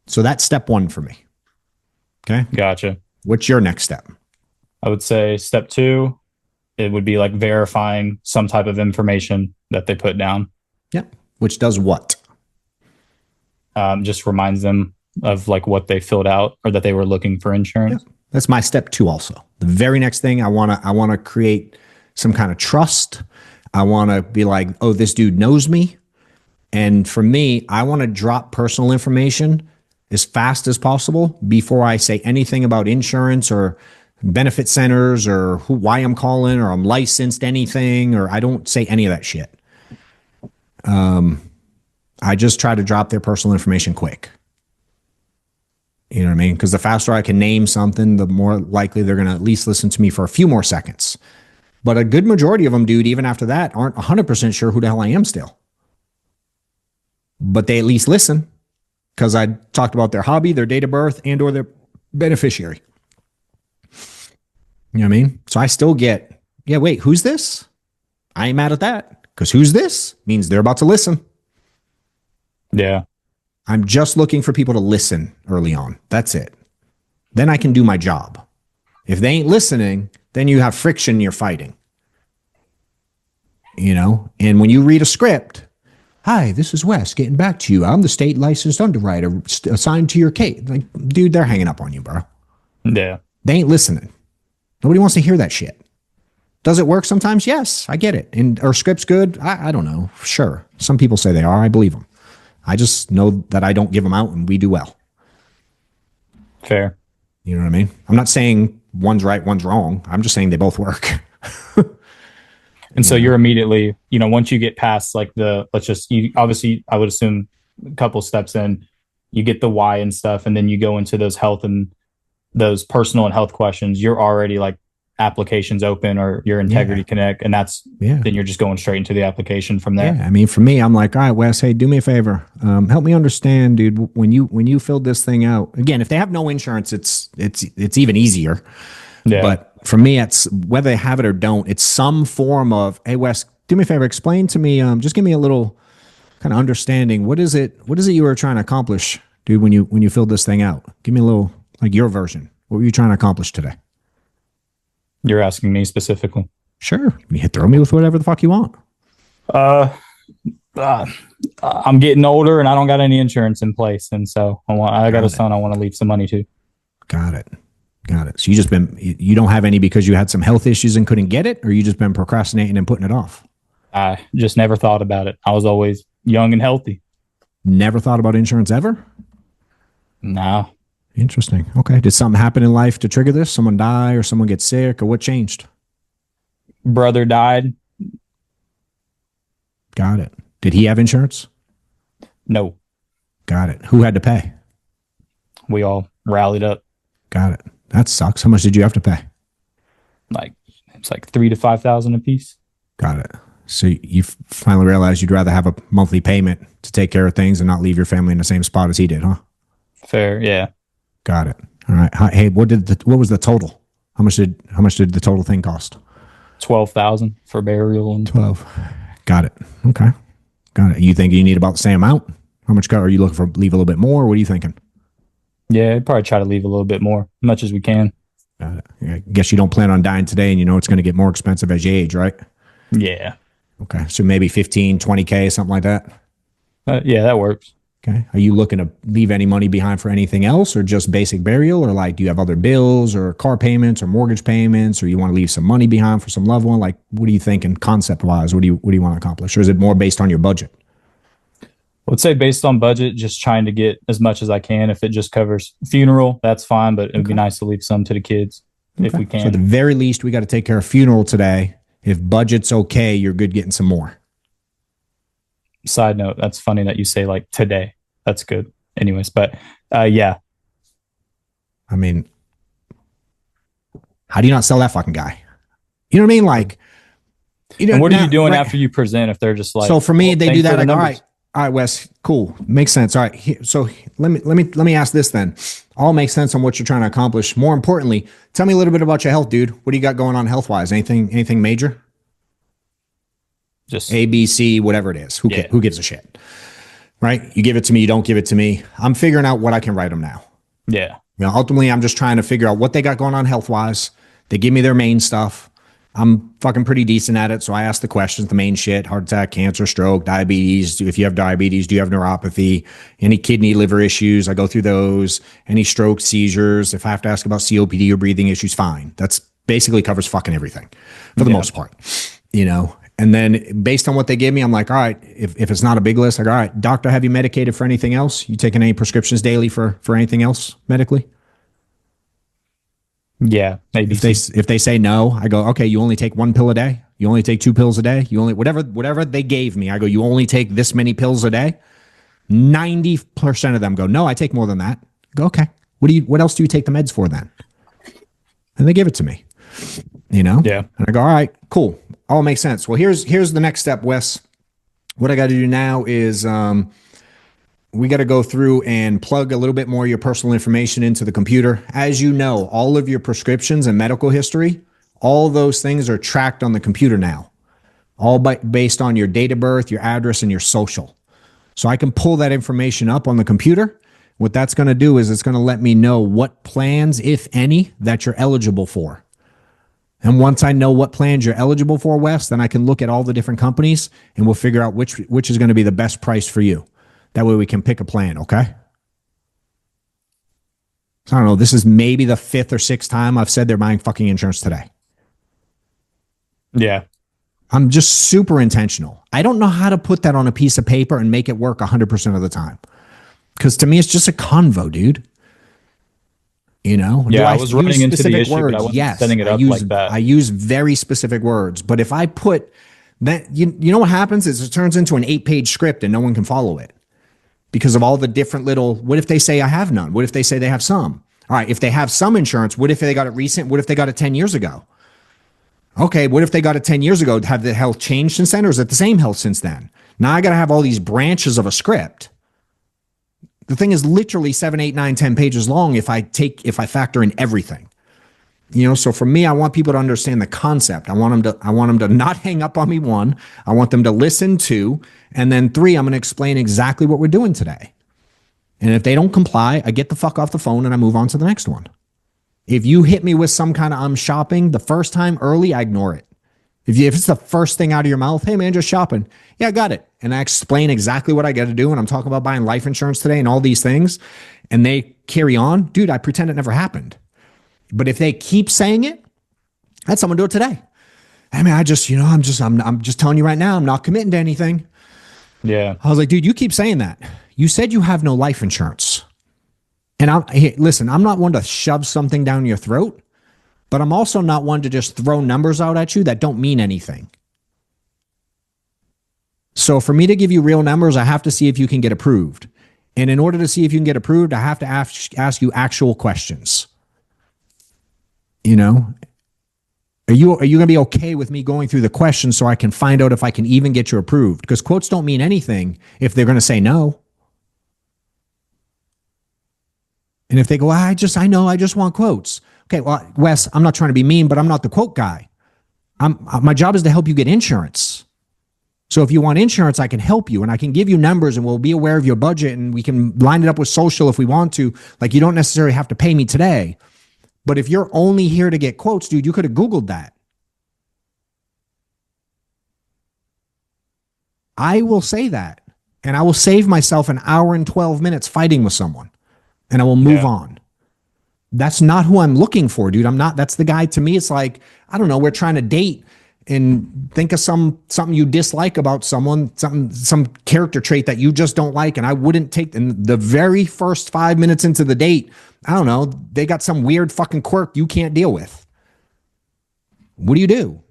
So that's step one for me. Okay. Gotcha. What's your next step? I would say step 2, it would be like verifying some type of information that they put down. Yeah. Which does what? Just reminds them of like what they filled out or that they were looking for insurance. Yeah. That's my step 2 also. The very next thing I want to create some kind of trust. I want to be like, oh, this dude knows me. And for me, I want to drop personal information as fast as possible before I say anything about insurance or benefit centers or why I'm calling or I'm licensed anything, or I don't say any of that shit. I just try to drop their personal information quick. You know what I mean? Because the faster I can name something, the more likely they're going to at least listen to me for a few more seconds. But a good majority of them, dude, even after that, aren't 100% sure who the hell I am still. But they at least listen because I talked about their hobby, their date of birth, and or their beneficiary. You know what I mean? So I still get, yeah, wait, who's this? I ain't mad at that because who's this means they're about to listen. Yeah. I'm just looking for people to listen early on. That's it. Then I can do my job. If they ain't listening, then you have friction you're fighting. You know? And when you read a script, hi, this is Wes getting back to you. I'm the state licensed underwriter assigned to your case. Like, dude, they're hanging up on you, bro. Yeah. They ain't listening. Nobody wants to hear that shit. Does it work sometimes? Yes, I get it. And are scripts good? I don't know. Sure. Some people say they are. I believe them. I just know that I don't give them out and we do well. Fair. You know what I mean? I'm not saying one's right, one's wrong. I'm just saying they both work. And so you're immediately, you know, once you get past like obviously I would assume a couple steps in, you get the why and stuff, and then you go into those health and those personal and health questions. You're already like applications open or your integrity connect, and then you're just going straight into the application from there. Yeah, I mean, for me, I'm like, all right, Wes, hey, do me a favor. Help me understand, dude, when you filled this thing out. Again, if they have no insurance, it's even easier. Yeah. But for me, it's whether they have it or don't, it's some form of, hey, Wes, do me a favor, explain to me, just give me a little kind of understanding. What is it you were trying to accomplish, dude, when you filled this thing out? Give me a little, like your version. What were you trying to accomplish today? You're asking me specifically. Sure. You throw me with whatever the fuck you want. I'm getting older and I don't got any insurance in place. And so I got a son I want to leave some money to. Got it. So you don't have any because you had some health issues and couldn't get it, or you just been procrastinating and putting it off? I just never thought about it. I was always young and healthy. Never thought about insurance ever? No. Interesting. Okay. Did something happen in life to trigger this? Someone die or someone get sick, or what changed? Brother died. Got it. Did he have insurance? No. Got it. Who had to pay? We all rallied up. Got it. That sucks. How much did you have to pay? It's like $3,000 to $5,000 a piece. Got it. So you finally realized you'd rather have a monthly payment to take care of things and not leave your family in the same spot as he did, huh? Fair, yeah. Got it. All right. Hey, what was the total? How much did the total thing cost? $12,000 for burial and 12. Got it. Okay. Got it. You think you need about the same amount? How much are you looking for? Leave a little bit more? What are you thinking? Yeah, I'd probably try to leave a little bit more, as much as we can. Got it. I guess you don't plan on dying today, and you know it's going to get more expensive as you age, right? Yeah. Okay. So maybe 15, 20K, something like that? Yeah, that works. Okay. Are you looking to leave any money behind for anything else, or just basic burial, or like do you have other bills or car payments or mortgage payments, or you want to leave some money behind for some loved one? Like, what are you thinking concept wise? What do you want to accomplish? Or is it more based on your budget? I would say based on budget, just trying to get as much as I can. If it just covers funeral, that's fine, but it would be nice to leave some to the kids if we can. So at the very least, we got to take care of funeral today. If budget's okay, you're good getting some more. Side note, that's funny that you say like today. That's good. Anyways, but yeah. I mean, how do you not sell that fucking guy? You know what I mean? Like, and what are you doing after you present if they're just like, so for me, they do that like, all right, All right, Wes. Cool. Makes sense. All right. So let me ask this then. All makes sense on what you're trying to accomplish. More importantly, tell me a little bit about your health, dude. What do you got going on health wise? Anything major? Just A, B, C, whatever it is. Who gives a shit? Right? You give it to me. You don't give it to me. I'm figuring out what I can write them now. yeah. Ultimately, I'm just trying to figure out what they got going on health wise. They give me their main stuff. I'm fucking pretty decent at it. So I ask the questions, the main shit: heart attack, cancer, stroke, diabetes. If you have diabetes, do you have neuropathy? Any kidney, liver issues? I go through those. Any stroke, seizures? If I have to ask about COPD or breathing issues, fine. That's basically covers fucking everything for the most part, And then based on what they give me, I'm like, all right, if it's not a big list, like, all right, doctor, have you medicated for anything else? You taking any prescriptions daily for anything else medically? Yeah. Maybe. If they say no, I go, okay, you only take 1 pill a day. You only take 2 pills a day. You only, whatever they gave me, I go, you only take this many pills a day. 90% of them go, no, I take more than that. I go, okay. What else do you take the meds for then? And they give it to me, Yeah. And I go, all right, cool. All makes sense. Well, here's the next step, Wes. What I got to do now is, we got to go through and plug a little bit more of your personal information into the computer. As you know, all of your prescriptions and medical history, all those things are tracked on the computer now, all based on your date of birth, your address, and your social. So I can pull that information up on the computer. What that's going to do is it's going to let me know what plans, if any, that you're eligible for. And once I know what plans you're eligible for, Wes, then I can look at all the different companies and we'll figure out which is going to be the best price for you. That way we can pick a plan, okay? So I don't know. This is maybe the 5th or 6th time I've said they're buying fucking insurance today. Yeah. I'm just super intentional. I don't know how to put that on a piece of paper and make it work 100% of the time. Because to me, it's just a convo, dude. Yeah, I was running into the issue, but I wasn't setting it up like that. I use very specific words. But if I put that, you know what happens is it turns into an 8-page script and no one can follow it. Because of all the different little, what if they say I have none? What if they say they have some? All right, if they have some insurance, what if they got it recent? What if they got it 10 years ago? Okay, what if they got it 10 years ago? Have the health changed since then, or is it the same health since then? Now I got to have all these branches of a script. The thing is literally 7, 8, 9, 10 pages long if I factor in everything. So for me, I want people to understand the concept. I want them to not hang up on me. 1, I want them to listen. 2, and then 3, I'm going to explain exactly what we're doing today. And if they don't comply, I get the fuck off the phone and I move on to the next one. If you hit me with some kind of I'm shopping the first time early, I ignore it. If it's the first thing out of your mouth, hey man, just shopping. Yeah, I got it. And I explain exactly what I got to do. And I'm talking about buying life insurance today and all these things. And they carry on. Dude, I pretend it never happened. But if they keep saying it, I had someone do it today. I mean, I'm just telling you right now, I'm not committing to anything. Yeah. I was like, dude, you keep saying that. You said you have no life insurance. And listen, I'm not one to shove something down your throat, but I'm also not one to just throw numbers out at you that don't mean anything. So for me to give you real numbers, I have to see if you can get approved. And in order to see if you can get approved, I have to ask you actual questions. Are you going to be okay with me going through the questions so I can find out if I can even get you approved? Because quotes don't mean anything if they're going to say no. And if they go, I just want quotes. Okay, well, Wes, I'm not trying to be mean, but I'm not the quote guy. My job is to help you get insurance. So if you want insurance, I can help you and I can give you numbers and we'll be aware of your budget and we can line it up with social if we want to. Like, you don't necessarily have to pay me today. But if you're only here to get quotes, dude, you could have Googled that. I will say that. And I will save myself an hour and 12 minutes fighting with someone. And I will move on. That's not who I'm looking for, dude. That's the guy. To me, it's like, I don't know, we're trying to date and think of something you dislike about someone, some character trait that you just don't like. And I wouldn't take in the very first 5 minutes into the date. I don't know. They got some weird fucking quirk you can't deal with. What do you do?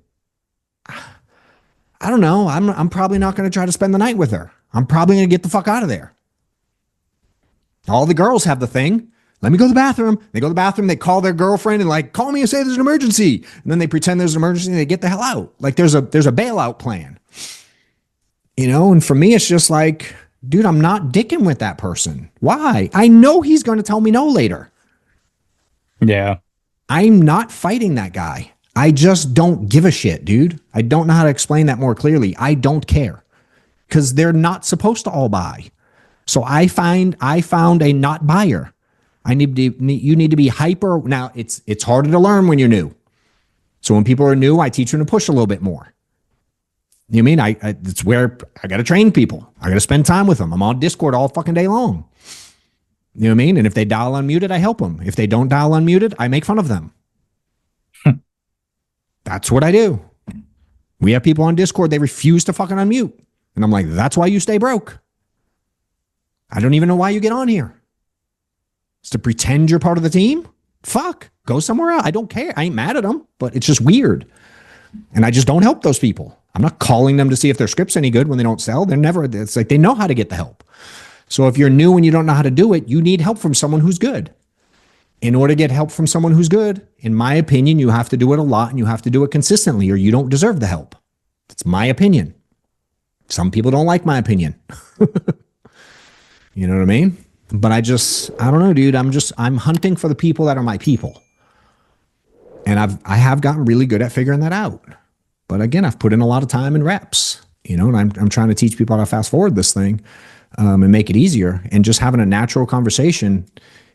I don't know. I'm probably not going to try to spend the night with her. I'm probably going to get the fuck out of there. All the girls have the thing. Let me go to the bathroom. They go to the bathroom. They call their girlfriend and like, call me and say there's an emergency. And then they pretend there's an emergency and they get the hell out. Like there's a bailout plan. And for me, it's just like, Dude, I'm not dicking with that person. Why? I know he's going to tell me no later. Yeah. I'm not fighting that guy. I just don't give a shit, dude. I don't know how to explain that more clearly. I don't care because they're not supposed to all buy. So I found a not buyer. You need to be hyper. Now it's harder to learn when you're new. So when people are new, I teach them to push a little bit more. You know what I mean? It's where I got to train people. I got to spend time with them. I'm on Discord all fucking day long. You know what I mean? And if they dial unmuted, I help them. If they don't dial unmuted, I make fun of them. That's what I do. We have people on Discord, they refuse to fucking unmute. And I'm like, that's why you stay broke. I don't even know why you get on here. It's to pretend you're part of the team? Fuck. Go somewhere else. I don't care. I ain't mad at them, but it's just weird. And I just don't help those people. I'm not calling them to see if their script's any good when they don't sell. It's like they know how to get the help. So if you're new and you don't know how to do it, you need help from someone who's good. In order to get help from someone who's good, in my opinion, you have to do it a lot and you have to do it consistently or you don't deserve the help. That's my opinion. Some people don't like my opinion. You know what I mean? But I don't know, dude. I'm hunting for the people that are my people. And I have gotten really good at figuring that out. But again, I've put in a lot of time and reps, you know, and I'm trying to teach people how to fast forward this thing and make it easier. And just having a natural conversation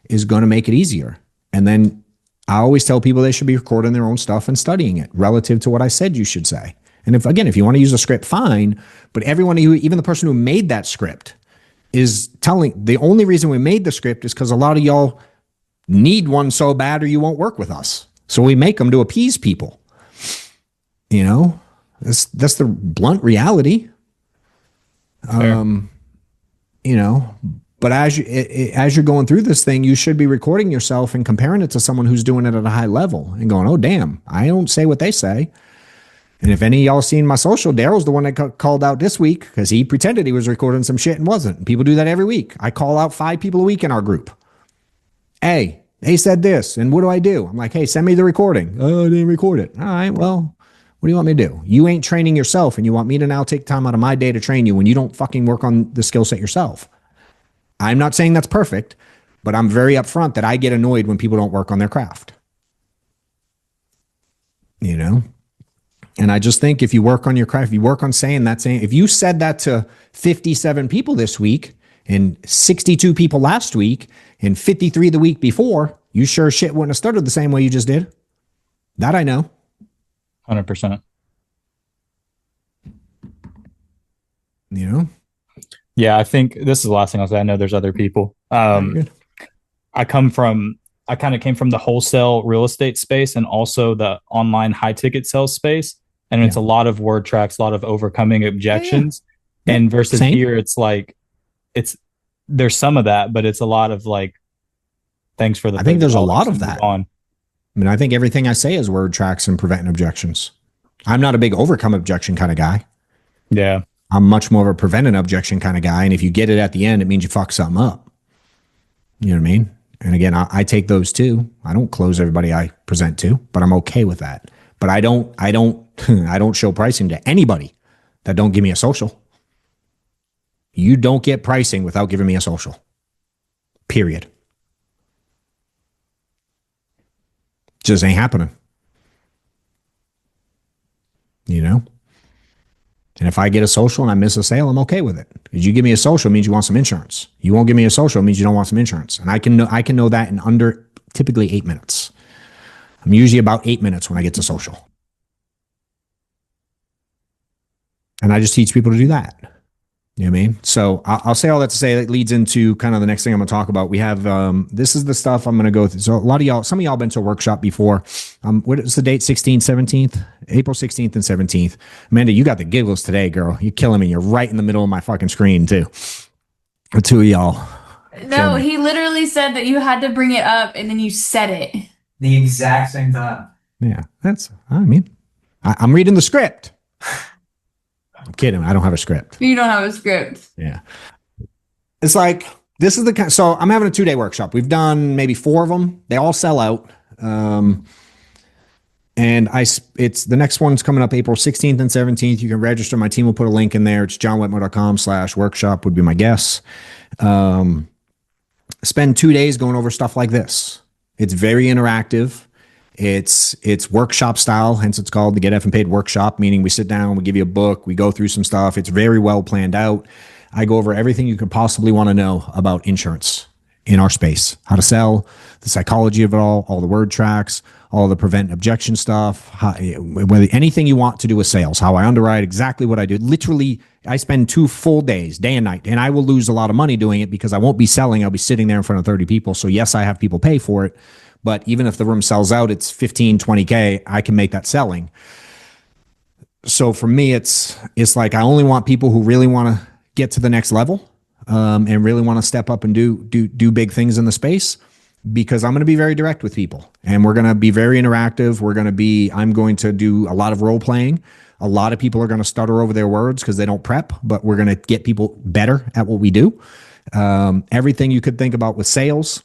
is going to make it easier. And then I always tell people they should be recording their own stuff and studying it relative to what I said you should say. And if you want to use a script, fine. But everyone, even the person who made that script is telling, the only reason we made the script is because a lot of y'all need one so bad or you won't work with us. So we make them to appease people. You know, that's the blunt reality. You know, but as you're going through this thing, you should be recording yourself and comparing it to someone who's doing it at a high level and going, oh, damn, I don't say what they say. And if any of y'all seen my social, Daryl's the one that called out this week because he pretended he was recording some shit and wasn't. And people do that every week. I call out 5 people a week in our group. Hey, they said this. And what do? I'm like, hey, send me the recording. Oh, I didn't record it. All right, well, what do you want me to do? You ain't training yourself and you want me to now take time out of my day to train you when you don't fucking work on the skill set yourself. I'm not saying that's perfect, but I'm very upfront that I get annoyed when people don't work on their craft. You know? And I just think if you work on your craft, if you work on saying, if you said that to 57 people this week and 62 people last week and 53 the week before, you sure shit wouldn't have started the same way you just did. That I know. 100%. You know? Yeah, I think this is the last thing I'll say. I know there's other people. I kind of came from the wholesale real estate space and also the online high ticket sales space. And it's a lot of word tracks, a lot of overcoming objections. Yeah. And versus Same. Here, it's like, there's some of that, but it's a lot of like, thanks for the. I think there's a lot of that. I mean, I think everything I say is word tracks and preventing objections. I'm not a big overcome objection kind of guy. Yeah. I'm much more of a prevent an objection kind of guy. And if you get it at the end, it means you fuck something up. You know what I mean? And again, I take those too. I don't close everybody I present to, but I'm okay with that. But I don't show pricing to anybody that don't give me a social. You don't get pricing without giving me a social. Period. Just ain't happening. You know? And if I get a social and I miss a sale, I'm okay with it. Because you give me a social means you want some insurance. You won't give me a social means you don't want some insurance. And I can know that in under typically 8 minutes. I'm usually about 8 minutes when I get to social. And I just teach people to do that. You know what I mean? So I'll say all that to say that leads into kind of the next thing I'm going to talk about. We have, this is the stuff I'm going to go through. So some of y'all been to a workshop before. What is the date? 16th, 17th? April 16th and 17th. Amanda, you got the giggles today, girl. You're killing me. You're right in the middle of my fucking screen too. The two of y'all. No, he literally said that you had to bring it up and then you said it. The exact same time. Yeah, I'm reading the script. I'm kidding. I don't have a script. You don't have a script. Yeah. It's like, this is the kind, so I'm having a 2-day workshop. We've done maybe 4 of them. They all sell out. And it's the next one's coming up April 16th and 17th. You can register. My team will put a link in there. It's johnwetmore.com/workshop would be my guess. Spend 2 days going over stuff like this. It's very interactive. It's workshop style, hence it's called the Get Effing Paid Workshop, meaning we sit down, we give you a book, we go through some stuff. It's very well planned out. I go over everything you could possibly want to know about insurance in our space, how to sell, the psychology of it all the word tracks, all the prevent objection stuff, whether anything you want to do with sales, how I underwrite, exactly what I do. Literally, I spend 2 full days, day and night, and I will lose a lot of money doing it because I won't be selling. I'll be sitting there in front of 30 people. So yes, I have people pay for it, but even if the room sells out, it's 15, 20K, I can make that selling. So for me, it's like I only want people who really want to get to the next level and really want to step up and do big things in the space, because I'm going to be very direct with people and we're going to be very interactive. I'm going to do a lot of role playing. A lot of people are going to stutter over their words because they don't prep, but we're going to get people better at what we do. Everything you could think about with sales,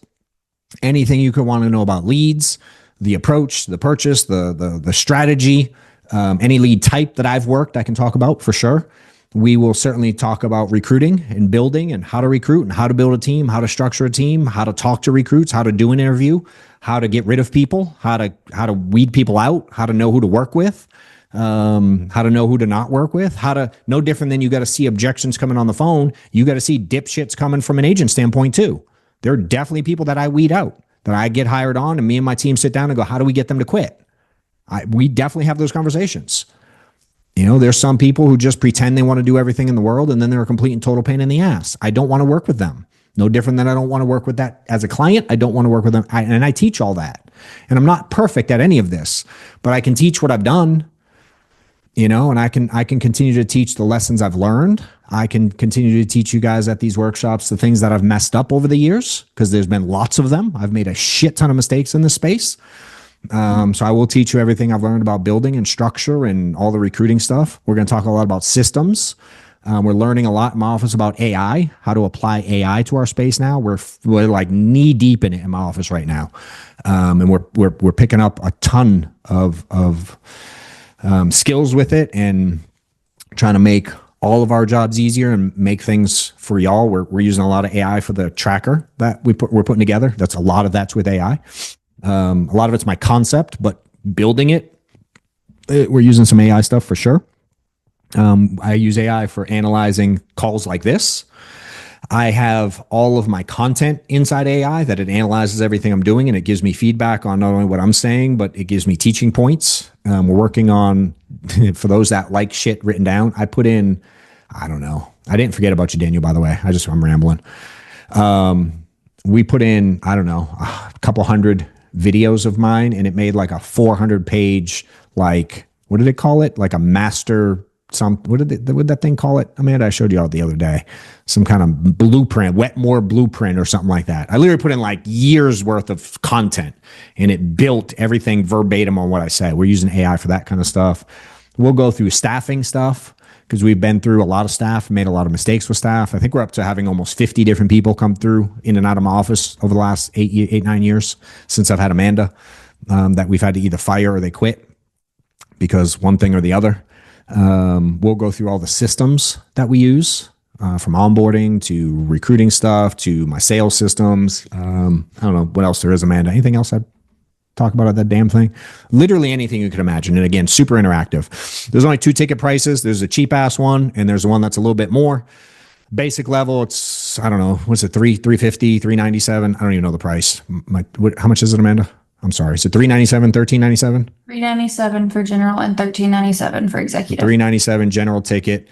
anything you could want to know about leads, the approach, the purchase, the strategy, any lead type that I've worked, I can talk about for sure. We will certainly talk about recruiting and building and how to recruit and how to build a team, how to structure a team, how to talk to recruits, how to do an interview, how to get rid of people, how to weed people out, how to know who to work with, how to know who to not work with, no different than you got to see objections coming on the phone. You got to see dipshits coming from an agent standpoint too. There are definitely people that I weed out, that I get hired on, and me and my team sit down and go, how do we get them to quit? We definitely have those conversations. There's some people who just pretend they want to do everything in the world, and then they're a complete and total pain in the ass. I don't want to work with them. No different than I don't want to work with that as a client. I don't want to work with them. And I teach all that. And I'm not perfect at any of this, but I can teach what I've done, and I can continue to teach the lessons I've learned. I can continue to teach you guys at these workshops the things that I've messed up over the years, because there's been lots of them. I've made a shit ton of mistakes in this space. So I will teach you everything I've learned about building and structure and all the recruiting stuff. We're going to talk a lot about systems. We're learning a lot in my office about AI, how to apply AI to our space now. We're like knee deep in it in my office right now. And we're picking up a ton of skills with it and trying to make all of our jobs easier and make things for y'all. We're using a lot of AI for the tracker that we're putting together. A lot of that's with AI. A lot of it's my concept, but building it, we're using some AI stuff for sure. I use AI for analyzing calls like this. I have all of my content inside AI that it analyzes everything I'm doing, and it gives me feedback on not only what I'm saying, but it gives me teaching points. We're working on, for those that like shit written down, I put in, I don't know. I didn't forget about you, Daniel, by the way. I'm rambling. We put in, I don't know, a couple hundred videos of mine, and it made like a 400-page, like, what did it call it? Like a master, what did that thing call it? Amanda, I showed you all the other day. Some kind of blueprint, Wetmore blueprint or something like that. I literally put in like years worth of content, and it built everything verbatim on what I said. We're using AI for that kind of stuff. We'll go through staffing stuff, because we've been through a lot of staff, made a lot of mistakes with staff. I think we're up to having almost 50 different people come through in and out of my office over the last 9 years since I've had Amanda, that we've had to either fire or they quit because one thing or the other. We'll go through all the systems that we use, from onboarding to recruiting stuff to my sales systems. I don't know what else there is, Amanda. Anything else I'd talk about that damn thing? Literally anything you can imagine. And again, super interactive. There's only 2 ticket prices. There's a cheap ass one, and there's one that's a little bit more basic level. It's, I don't know, what's it, $350, $397? I don't even know the price. How much is it, Amanda? I'm sorry. Is it $397, $1397? $397 for general and $1397 for executive. $397 general ticket.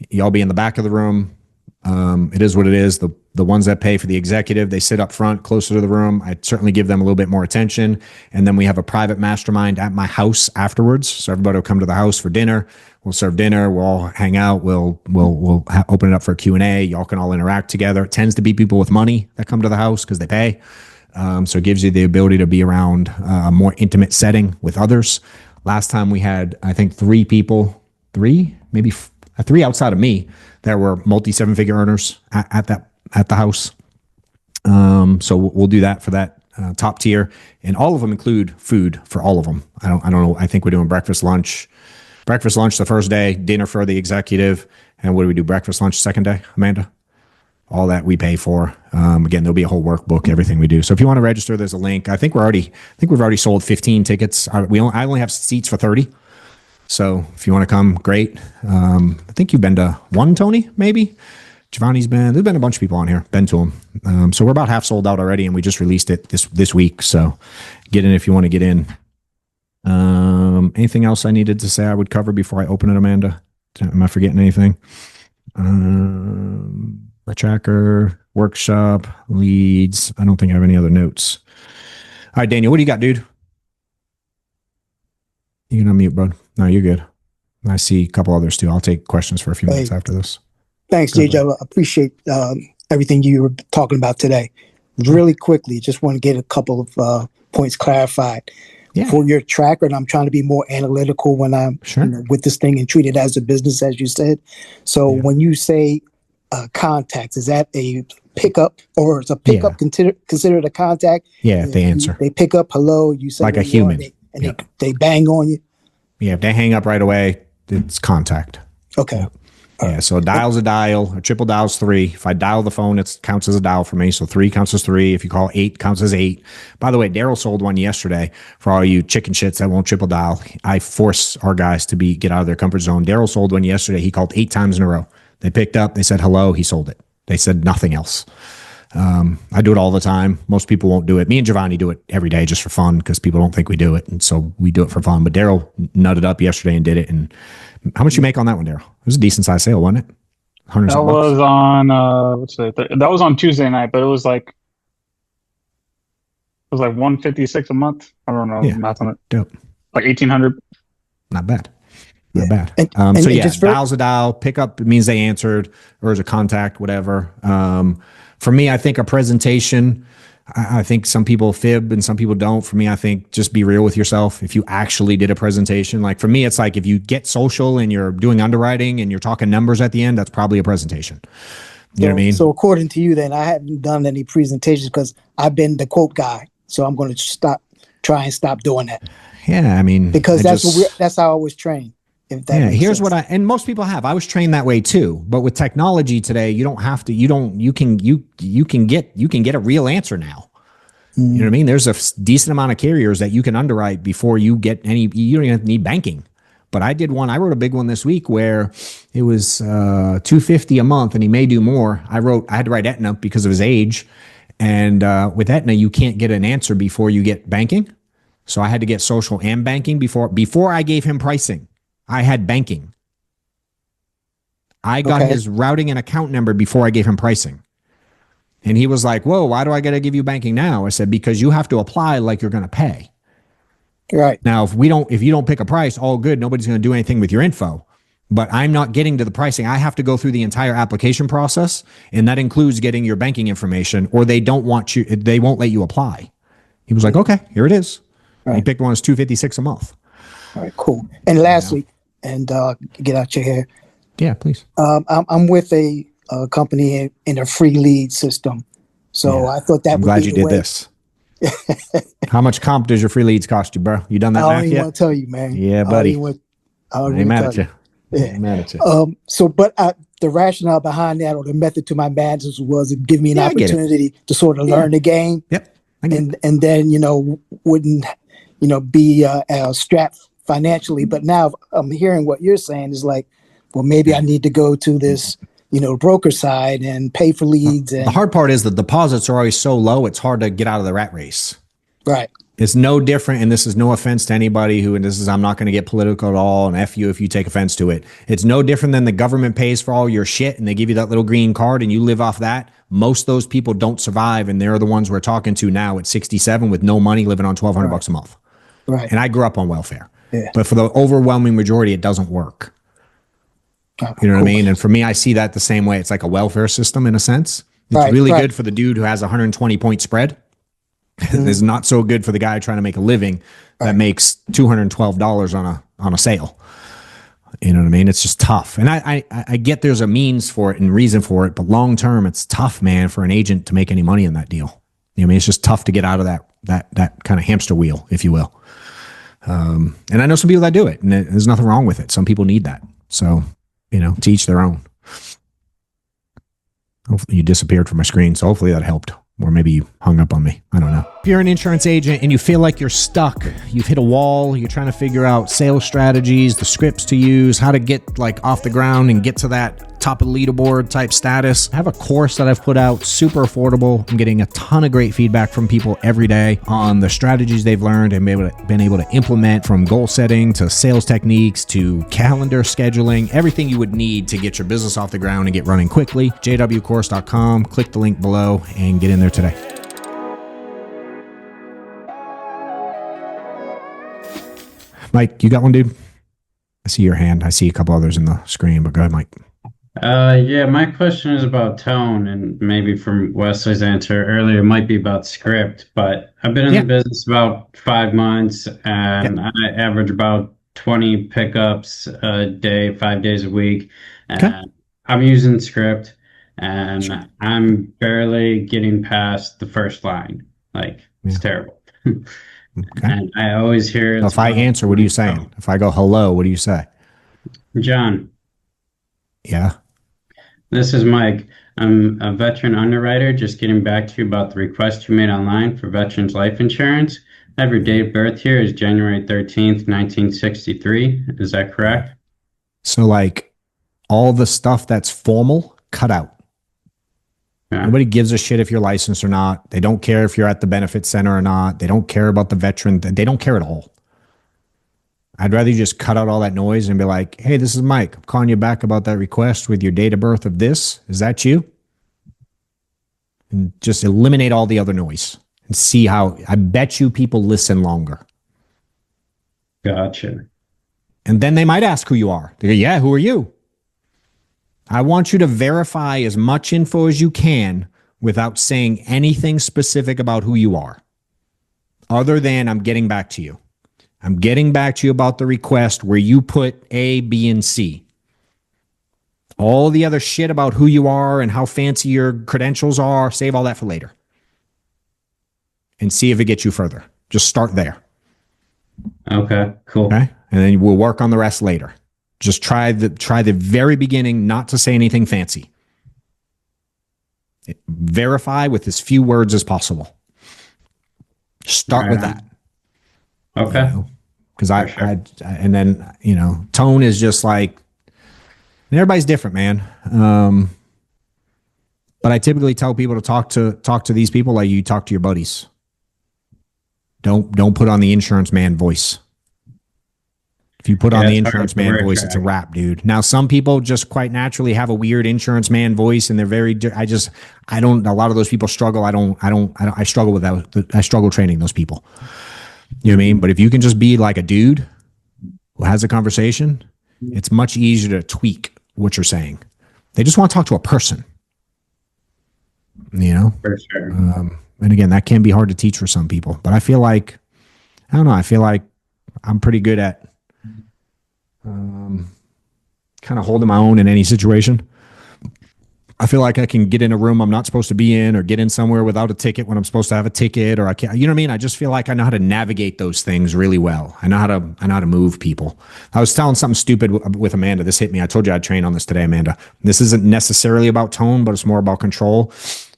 Y'all be in the back of the room. It is what it is. The ones that pay for the executive, they sit up front closer to the room. I certainly give them a little bit more attention. And then we have a private mastermind at my house afterwards. So everybody will come to the house for dinner. We'll serve dinner. We'll all hang out. We'll open it up for a Q&A. Y'all can all interact together. It tends to be people with money that come to the house because they pay. So it gives you the ability to be around a more intimate setting with others. Last time we had, I think, 3 people, maybe 3 outside of me that were multi 7-figure earners at the house. So we'll do that for that top tier, and all of them include food for all of them. I don't know. I think we're doing breakfast, lunch the first day, dinner for the executive, and what do we do? Breakfast, lunch second day, Amanda. All that we pay for. Again, there'll be a whole workbook, everything we do. So if you want to register, there's a link. I think we've already sold 15 tickets. I only have seats for 30. So if you want to come, great. I think you've been to one, Tony, maybe. Giovanni's there's been a bunch of people on here, been to them. So we're about half sold out already, and we just released it this week. So get in if you want to get in. Anything else I needed to say I would cover before I open it, Amanda? Am I forgetting anything? The tracker, workshop, leads. I don't think I have any other notes. All right, Daniel, what do you got, dude? You can unmute, bud. No, you're good. I see a couple others too. I'll take questions for a few minutes after this. Thanks, Go JJ. I appreciate everything you were talking about today. Really quickly, just want to get a couple of points clarified. Yeah. For your tracker, and I'm trying to be more analytical when I'm with this thing and treat it as a business, as you said. So when you say contacts, is that a pickup, or is a pickup considered a contact? Yeah, if they answer. They pick up, hello, you say like a human. They bang on you. Yeah, if they hang up right away, it's contact. Okay. Yeah, so a dial's a dial, a triple dial's 3. If I dial the phone, it counts as a dial for me. So 3 counts as 3. If you call 8, counts as 8. By the way, Daryl sold one yesterday for all you chicken shits that won't triple dial. I force our guys to get out of their comfort zone. Daryl sold one yesterday. He called 8 times in a row. They picked up, they said hello, he sold it. They said nothing else. I do it all the time. Most people won't do it. Me and Giovanni do it every day just for fun because people don't think we do it. And so we do it for fun. But Daryl nutted up yesterday and did it. And how much you make on that one, Daryl? It was a decent size sale, wasn't it? That was on that was on Tuesday night, but it was like 156 a month. I don't know math on it. Dope. Like 1,800. Not bad. Not bad. And so yeah, just dial's a dial. Pickup means they answered, or is a contact, whatever. For me, I think a presentation, I think some people fib and some people don't. For me, I think just be real with yourself. If you actually did a presentation, like for me, it's like if you get social and you're doing underwriting and you're talking numbers at the end, that's probably a presentation. You know what I mean? So according to you, then I haven't done any presentations because I've been the quote guy. So I'm going to try and stop doing that. Yeah, I mean, because that's how I was trained. Here's what and most people have. I was trained that way too. But with technology today, you don't have to. You can get a real answer now. You know what I mean? There's a decent amount of carriers that you can underwrite before you get any. You don't even need banking. But I did one. I wrote a big one this week where it was $250 a month, and he may do more. I had to write Aetna because of his age, and with Aetna, you can't get an answer before you get banking. So I had to get social and banking before I gave him pricing. I had banking. I got his routing and account number before I gave him pricing. And he was like, whoa, why do I got to give you banking now? I said, because you have to apply like you're going to pay. Right. Now, if you don't pick a price, all good. Nobody's going to do anything with your info. But I'm not getting to the pricing. I have to go through the entire application process. And that includes getting your banking information, or they won't let you apply. He was like, okay, here it is. Right. He picked one as $256 a month. All right, cool. And lastly, and get out your hair. Yeah, please. I'm with a company in a free lead system. So I thought that I'm would glad be you the did way. this. How much comp does your free leads cost you, bro? You done that I math don't even yet? want to tell you, man. Yeah, buddy. I ain't mad at you. Yeah. Ain't mad at you. So, but the rationale behind that, or the method to my madness, was to give me an opportunity to sort of learn the game. Yep. And then wouldn't be strapped financially. But now I'm hearing what you're saying is like, well, maybe I need to go to this broker side and pay for leads. And the hard part is the deposits are always so low, it's hard to get out of the rat race. Right. It's no different, and this is no offense to anybody I'm not going to get political at all, and F you if you take offense to it. It's no different than the government pays for all your shit, and they give you that little green card, and you live off that. Most of those people don't survive, and they're the ones we're talking to now at 67 with no money, living on $1,200 a month. Right. And I grew up on welfare. Yeah. But for the overwhelming majority, it doesn't work. You know what I mean? And for me, I see that the same way. It's like a welfare system in a sense. It's really good for the dude who has a 120-point spread. It's not so good for the guy trying to make a living that makes $212 on a sale. You know what I mean? It's just tough. And I get there's a means for it and reason for it, but long term, it's tough, man, for an agent to make any money in that deal. You know what I mean? It's just tough to get out of that kind of hamster wheel, if you will. And I know some people that do it, and there's nothing wrong with it. Some people need that. So, you know, to each their own. Hopefully you disappeared from my screen, so hopefully that helped. Or maybe you hung up on me. I don't know. If you're an insurance agent and you feel like you're stuck, you've hit a wall, you're trying to figure out sales strategies, the scripts to use, how to get like off the ground and get to that top of the leaderboard type status, I have a course that I've put out, super affordable. I'm getting a ton of great feedback from people every day on the strategies they've learned and been able to implement, from goal setting to sales techniques to calendar scheduling, everything you would need to get your business off the ground and get running quickly. jwcourse.com, click the link below and get in there today. Mike, you got one, dude? I see your hand. I see a couple others in the screen, but go ahead, Mike. Yeah, my question is about tone, and maybe from Wesley's answer earlier, it might be about script, but I've been in the business about 5 months, and I average about 20 pickups a day, 5 days a week, and I'm using script, and I'm barely getting past the first line. Like, it's terrible. And I always hear... So if I answer, what are you saying? If I go hello, what do you say? John. Yeah. This is Mike. I'm a veteran underwriter, just getting back to you about the request you made online for veterans life insurance. I have your date of birth here is January 13th, 1963. Is that correct? So like all the stuff that's formal, cut out. Nobody gives a shit if you're licensed or not. They don't care if you're at the benefit center or not. They don't care about the veteran. They don't care at all. I'd rather you just cut out all that noise and be like, hey, this is Mike. I'm calling you back about that request with your date of birth of this. Is that you? And just eliminate all the other noise and see how, I bet you people listen longer. Gotcha. And then they might ask who you are. They go, yeah, who are you? I want you to verify as much info as you can without saying anything specific about who you are, other than I'm getting back to you. I'm getting back to you about the request where you put A, B, and C. All the other shit about who you are and how fancy your credentials are, save all that for later. And see if it gets you further. Just start there. Okay, cool. Okay? And then we'll work on the rest later. Just try the very beginning not to say anything fancy. Verify with as few words as possible. Start with that. Okay. Because and then, you know, tone is just like, and everybody's different, man. But I typically tell people to talk to these people like you talk to your buddies. Don't put on the insurance man voice. If you put on the insurance man voice, it's a wrap, dude. Now, some people just quite naturally have a weird insurance man voice, and they're very. I don't. A lot of those people struggle. I struggle with that. I struggle training those people. You know what I mean? But if you can just be like a dude who has a conversation, it's much easier to tweak what you're saying. They just want to talk to a person. You know? For sure. And again, that can be hard to teach for some people. But I feel like, I don't know, I feel like I'm pretty good at kind of holding my own in any situation. I feel like I can get in a room I'm not supposed to be in, or get in somewhere without a ticket when I'm supposed to have a ticket, or I can't, you know what I mean? I just feel like I know how to navigate those things really well. I know how to move people. I was telling something stupid with Amanda. This hit me. I told you I'd train on this today, Amanda. This isn't necessarily about tone, but it's more about control.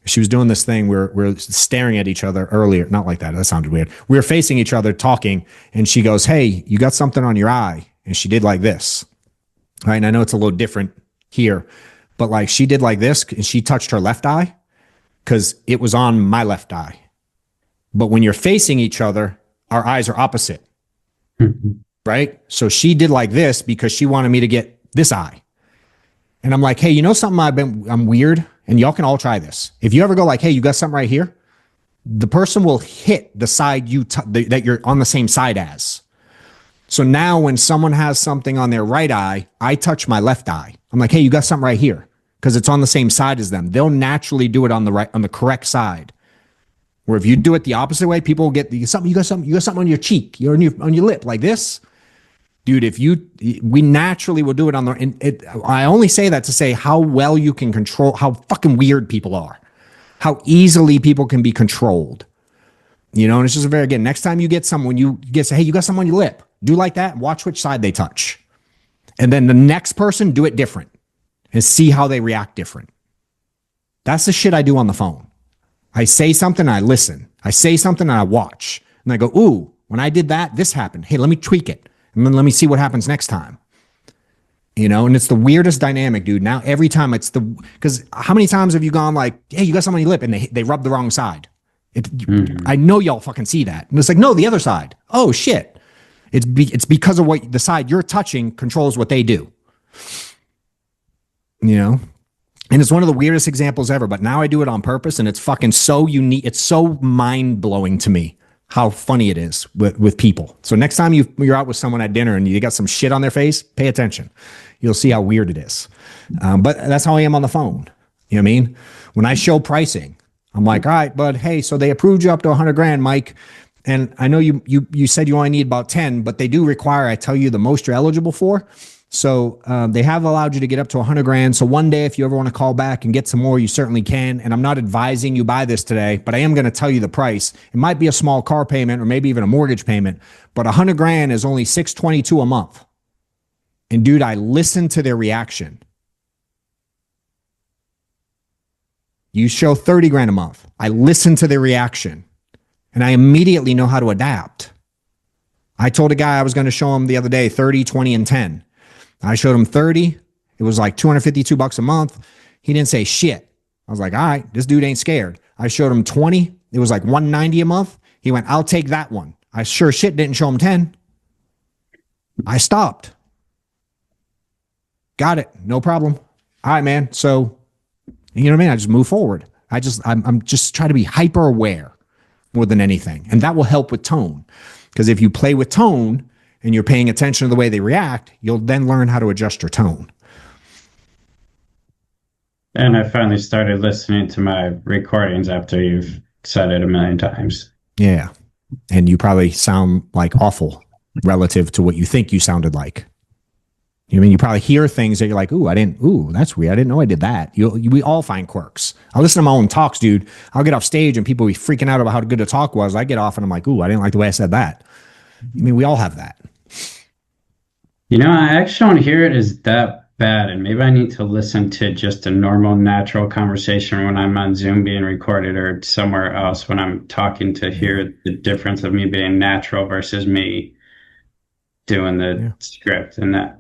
She was doing this thing. We're staring at each other earlier. Not like that. That sounded weird. We were facing each other talking, and she goes, hey, you got something on your eye. And she did like this. Right. And I know it's a little different here, but like she did like this, and she touched her left eye because it was on my left eye. But when you're facing each other, our eyes are opposite. Right. So she did like this because she wanted me to get this eye. And I'm like, hey, you know something? I'm weird. And y'all can all try this. If you ever go like, hey, you got something right here, the person will hit the side that you're on the same side as. So now when someone has something on their right eye, I touch my left eye. I'm like, hey, you got something right here, because it's on the same side as them. They'll naturally do it on the correct side. Where if you do it the opposite way, people will get you got something on your cheek, on your lip like this. Dude, we naturally will do it I only say that to say how well you can control how fucking weird people are. how easily people can be controlled. You know, and it's just a very, again, next time you get someone, say, hey, you got something on your lip, do like that and watch which side they touch. And then the next person, do it different and see how they react different. That's the shit I do on the phone. I say something and I listen. I say something and I watch. And I go, ooh, when I did that, this happened. Hey, let me tweak it. And then let me see what happens next time. You know, and it's the weirdest dynamic, dude. Now, every time because how many times have you gone like, hey, you got something on your lip and they rub the wrong side? I know y'all fucking see that. And it's like, no, the other side. Oh, shit. It's because of what the side you're touching controls what they do. You know? And it's one of the weirdest examples ever, but now I do it on purpose and it's fucking so unique. It's so mind blowing to me how funny it is with people. So next time you're out with someone at dinner and you got some shit on their face, pay attention. You'll see how weird it is. But that's how I am on the phone. You know what I mean? When I show pricing, I'm like, all right, bud, hey, so they approved you up to 100 grand, Mike. And I know you said you only need about 10, but they do require, I tell you the most you're eligible for. So they have allowed you to get up to 100 grand. So one day, if you ever want to call back and get some more, you certainly can. And I'm not advising you buy this today, but I am going to tell you the price. It might be a small car payment or maybe even a mortgage payment, but 100 grand is only $622 a month. And dude, I listened to their reaction. You show 30 grand a month. I listen to their reaction and I immediately know how to adapt. I told a guy I was going to show him the other day, 30, 20, and 10. I showed him 30. It was like $252 a month. He didn't say shit. I was like, all right, this dude ain't scared. I showed him 20. It was like $190 a month. He went, I'll take that one. I sure shit didn't show him 10. I stopped. Got it. No problem. All right, man. So, you know what I mean? I just move forward. I'm just trying to be hyper aware more than anything. And that will help with tone. Because if you play with tone and you're paying attention to the way they react, you'll then learn how to adjust your tone. And I finally started listening to my recordings after you've said it a million times. Yeah. And you probably sound like awful relative to what you think you sounded like. You mean you probably hear things that you're like, ooh, that's weird. I didn't know I did that. We all find quirks. I listen to my own talks, dude. I'll get off stage and people be freaking out about how good the talk was. I get off and I'm like, ooh, I didn't like the way I said that. I mean, we all have that. You know, I actually don't hear it as that bad, and maybe I need to listen to just a normal, natural conversation when I'm on Zoom being recorded or somewhere else when I'm talking to hear the difference of me being natural versus me doing the script and that.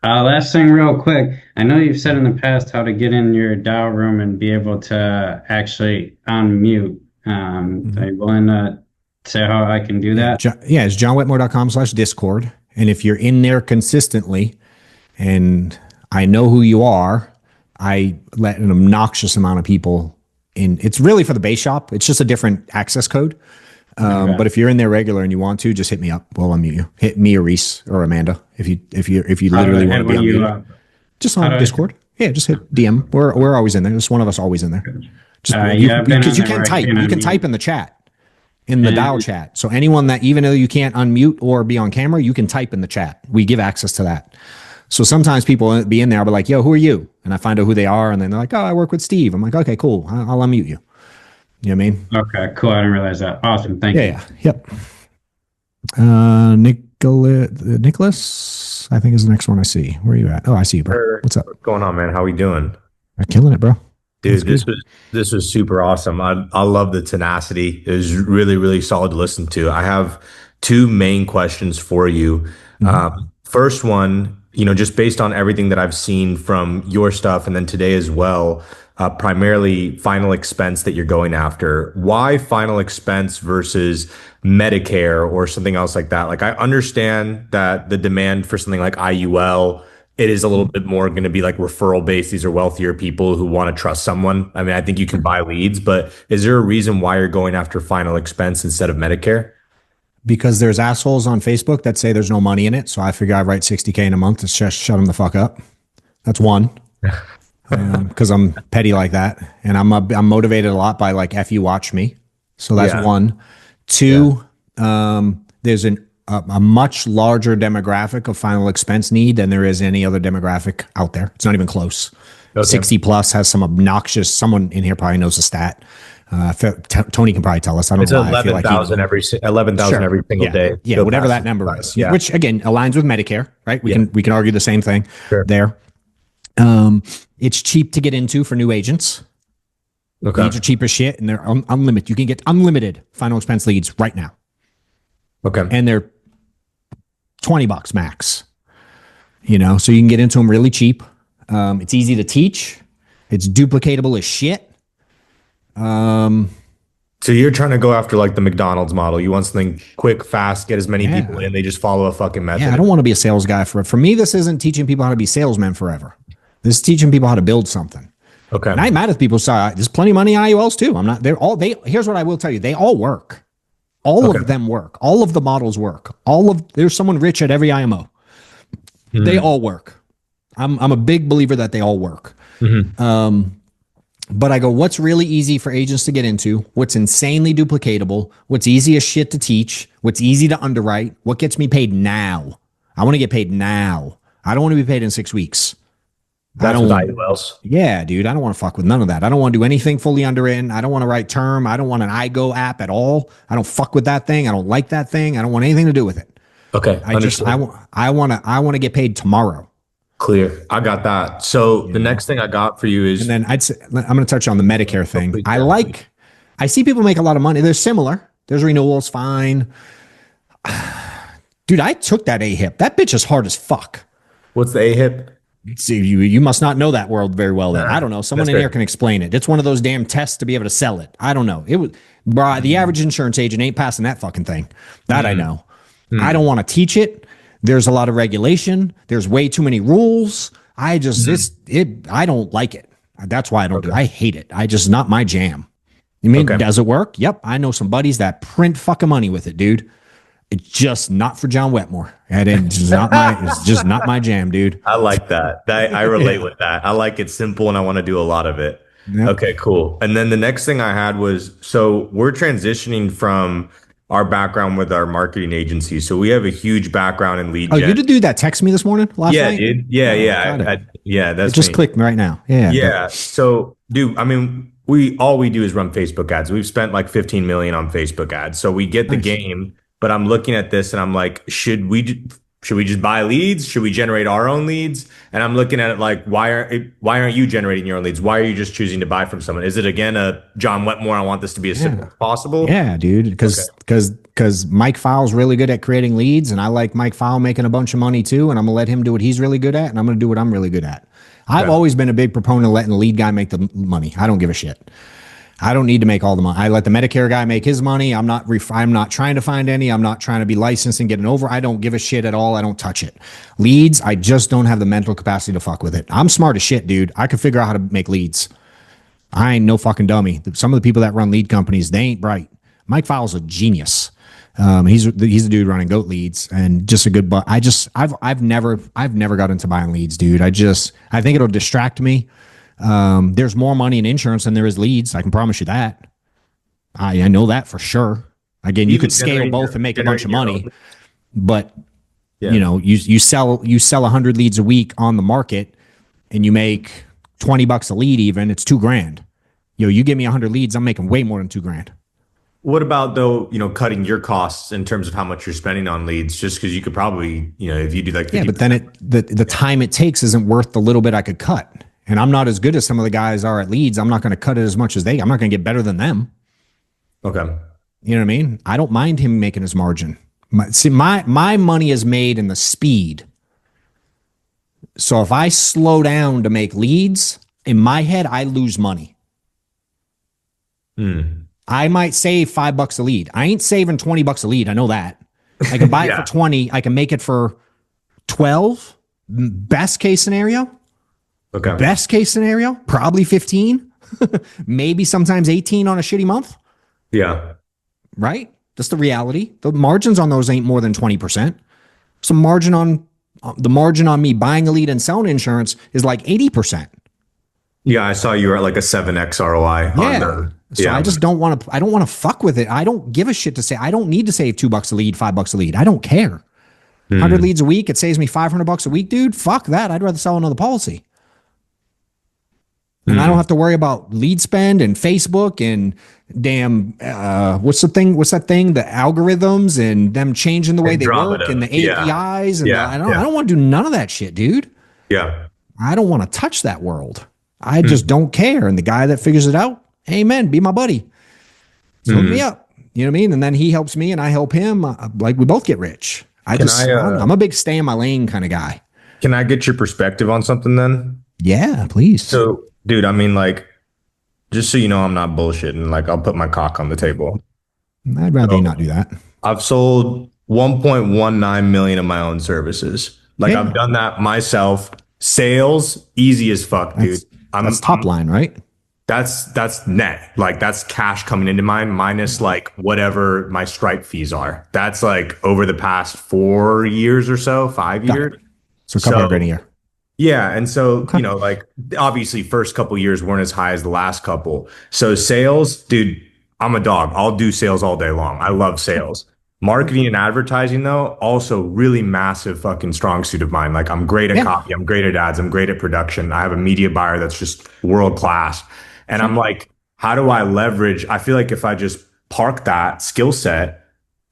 Last thing real quick. I know you've said in the past how to get in your dial room and be able to actually unmute. Are you willing to say how I can do that? Yeah, it's johnwetmore.com/Discord. And if you're in there consistently and I know who you are, I let an obnoxious amount of people in. It's really for the base shop. It's just a different access code. Okay. But if you're in there regular and you want to, just hit me up. We'll unmute you. Hit me or Reese or Amanda if you literally want to be unmuted. Just on Discord. Yeah, just hit DM. We're always in there. There's one of us always in there. Just because you can type. You can type in the chat. In the dial chat. So anyone that, even though you can't unmute or be on camera, you can type in the chat. We give access to that. So sometimes people be in there, I'll be like, yo, who are you? And I find out who they are. And then they're like, oh, I work with Steve. I'm like, okay, cool. I'll unmute you. You know what I mean? Okay, cool. I didn't realize that. Awesome. Thank you. Yeah. Yep. Nicholas, I think is the next one I see. Where are you at? Oh, I see you, bro. What's up? What's going on, man? How we doing? I'm killing it, bro. Dude, this was super awesome. I love the tenacity. It was really, really solid to listen to. I have two main questions for you. First one, just based on everything that I've seen from your stuff and then today as well, primarily final expense that you're going after. Why final expense versus Medicare or something else like that? Like, I understand that the demand for something like IUL, it is a little bit more going to be like referral based. These are wealthier people who want to trust someone. I mean, I think you can buy leads, but is there a reason why you're going after final expense instead of Medicare? Because there's assholes on Facebook that say there's no money in it. So I figure I write $60K in a month to just shut them the fuck up. That's one. Because I'm petty like that. And I'm motivated a lot by like, F you, watch me. So that's one. Two, there's a much larger demographic of final expense need than there is any other demographic out there. It's not even close. Okay. 60 plus has some obnoxious, someone in here probably knows the stat. Tony can probably tell us. I don't It's know why. I feel like 11,000 Sure. every single yeah. day. Yeah, Go whatever past that number the is, price. Yeah. which again aligns with Medicare, right? We Yeah. can argue the same thing Sure. there. It's cheap to get into for new agents. Okay. Leads are cheap as shit, and they're unlimited. You can get unlimited final expense leads right now, Okay. and they're $20 max. You know, so you can get into them really cheap. It's easy to teach. It's duplicatable as shit. So you're trying to go after like the McDonald's model. You want something quick, fast, get as many Yeah. people in. They just follow a fucking method. Yeah, I don't want to be a sales guy for me. This isn't teaching people how to be salesmen forever. This is teaching people how to build something. Okay. And I'm mad at people who say there's plenty of money in IULs too. I'm not. Here's what I will tell you. They all work. All of them work. All of the models work. There's someone rich at every IMO. Mm-hmm. They all work. I'm a big believer that they all work. Mm-hmm. But I go, what's really easy for agents to get into? What's insanely duplicatable? What's easy as shit to teach? What's easy to underwrite? What gets me paid now? I want to get paid now. I don't want to be paid in 6 weeks. That's with IULs. Yeah, dude. I don't want to fuck with none of that. I don't want to do anything fully underwritten. I don't want to write term. I don't want an iGo app at all. I don't fuck with that thing. I don't like that thing. I don't want anything to do with it. Okay. I want to get paid tomorrow. Clear. I got that. So the next thing I got for you is, And then I'm going to touch on the Medicare thing. I see people make a lot of money. They're similar. There's renewals, fine. Dude, I took that AHIP. That bitch is hard as fuck. what's the AHIP? See, you must not know that world very well then. I don't know. Someone in here can explain it. It's one of those damn tests to be able to sell it. I don't know. The average insurance agent ain't passing that fucking thing. That I know. I don't want to teach it. There's a lot of regulation. There's way too many rules. I don't like it. That's why I don't do it. I hate it. Not my jam. You mean, does it work? Yep. I know some buddies that print fucking money with it, dude. It's just not for John Wetmore. It's just not my jam, dude. I like that. I relate with that. I like it simple and I want to do a lot of it. Yep. Okay, cool. And then the next thing I had was, so we're transitioning from our background with our marketing agency. So we have a huge background in lead gen. You did do that text me this morning last night? Dude. Yeah. That's it just me. clicked right now. Yeah. So, dude, I mean, all we do is run Facebook ads. We've spent like 15 million on Facebook ads. So we get the game, but I'm looking at this and I'm like, should we just buy leads? Should we generate our own leads? And I'm looking at it like, why aren't you generating your own leads? Why are you just choosing to buy from someone? Is it again a John Wetmore? I want this to be as simple as possible. Yeah, dude. Because Mike Fowle's really good at creating leads, and I like Mike Fowle making a bunch of money too. And I'm gonna let him do what he's really good at, and I'm gonna do what I'm really good at. I've always been a big proponent of letting the lead guy make the money. I don't give a shit. I don't need to make all the money. I let the Medicare guy make his money. I'm not trying to find any. I'm not trying to be licensed and get an over. I don't give a shit at all. I don't touch it. Leads, I just don't have the mental capacity to fuck with it. I'm smart as shit, dude. I can figure out how to make leads. I ain't no fucking dummy. Some of the people that run lead companies, they ain't bright. Mike Fowle's a genius. He's a dude running goat leads and just a good, but I've never got into buying leads, dude. I think it'll distract me. There's more money in insurance than there is leads. I can promise you that. I know that for sure. Again, you could scale both and make a bunch of money, but you sell 100 leads a week on the market and you make $20 a lead. Even it's $2,000. You give me 100 leads, I'm making way more than $2,000. What about though, cutting your costs in terms of how much you're spending on leads, just because you could probably, if you do like 50%. But then the time it takes isn't worth the little bit I could cut. And I'm not as good as some of the guys are at leads. I'm not going to cut it as much as I'm not going to get better than them. Okay. You know what I mean? I don't mind him making his margin. My money is made in the speed. So if I slow down to make leads, in my head, I lose money. I might save $5 a lead. I ain't saving $20 a lead. I know that. I can buy it for 20. I can make it for 12. Best case scenario. Okay. Best case scenario, probably 15, maybe sometimes 18 on a shitty month. Yeah. Right? That's the reality. The margins on those ain't more than 20%. Some margin on me buying a lead and selling insurance is like 80%. Yeah. I saw you were at like a 7x ROI. So I just don't want to fuck with it. I don't give a shit to say, I don't need to save $2 a lead, $5 a lead. I don't care. 100 leads a week. It saves me $500 a week, dude. Fuck that. I'd rather sell another policy. And I don't have to worry about lead spend and Facebook and damn, what's that thing? The algorithms and them changing the way they work and the APIs. And I don't want to do none of that shit, dude. Yeah. I don't want to touch that world. I just don't care. And the guy that figures it out, amen, be my buddy. So hook me up. You know what I mean? And then he helps me and I help him. Like we both get rich. I'm a big stay in my lane kind of guy. Can I get your perspective on something then? Yeah, please. So, dude, I mean, like, just so you know, I'm not bullshitting. Like, I'll put my cock on the table. I'd rather you not do that. I've sold 1.19 million of my own services. Like, I've done that myself. Sales, easy as fuck, dude. That's top line, right? That's net. Like, that's cash coming into mine minus like whatever my Stripe fees are. That's like over the past 4 years or so, 5 years. So a couple of grand a year. Yeah. And so, you know, like obviously first couple years weren't as high as the last couple. So sales, dude, I'm a dog. I'll do sales all day long. I love sales. Marketing and advertising, though, also really massive fucking strong suit of mine. Like I'm great at copy. I'm great at ads. I'm great at production. I have a media buyer that's just world class. And I'm like, how do I leverage? I feel like if I just park that skill set,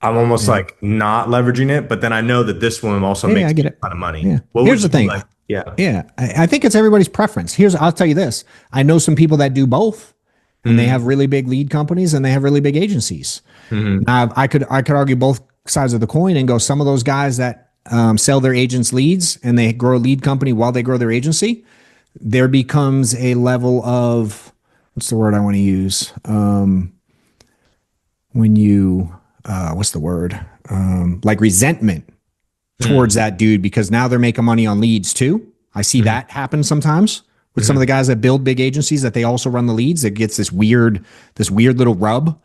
I'm almost like not leveraging it. But then I know that this one also makes a ton of money. Yeah. Here's the thing. I think it's everybody's preference. I'll tell you this. I know some people that do both. And they have really big lead companies and they have really big agencies. Now, I could argue both sides of the coin and go, some of those guys that sell their agents leads and they grow a lead company while they grow their agency, there becomes a level of, what's the word I want to use? When you, what's the word? Like resentment towards that dude, because now they're making money on leads too. I see that happen sometimes with some of the guys that build big agencies that they also run the leads. It gets this weird little rub.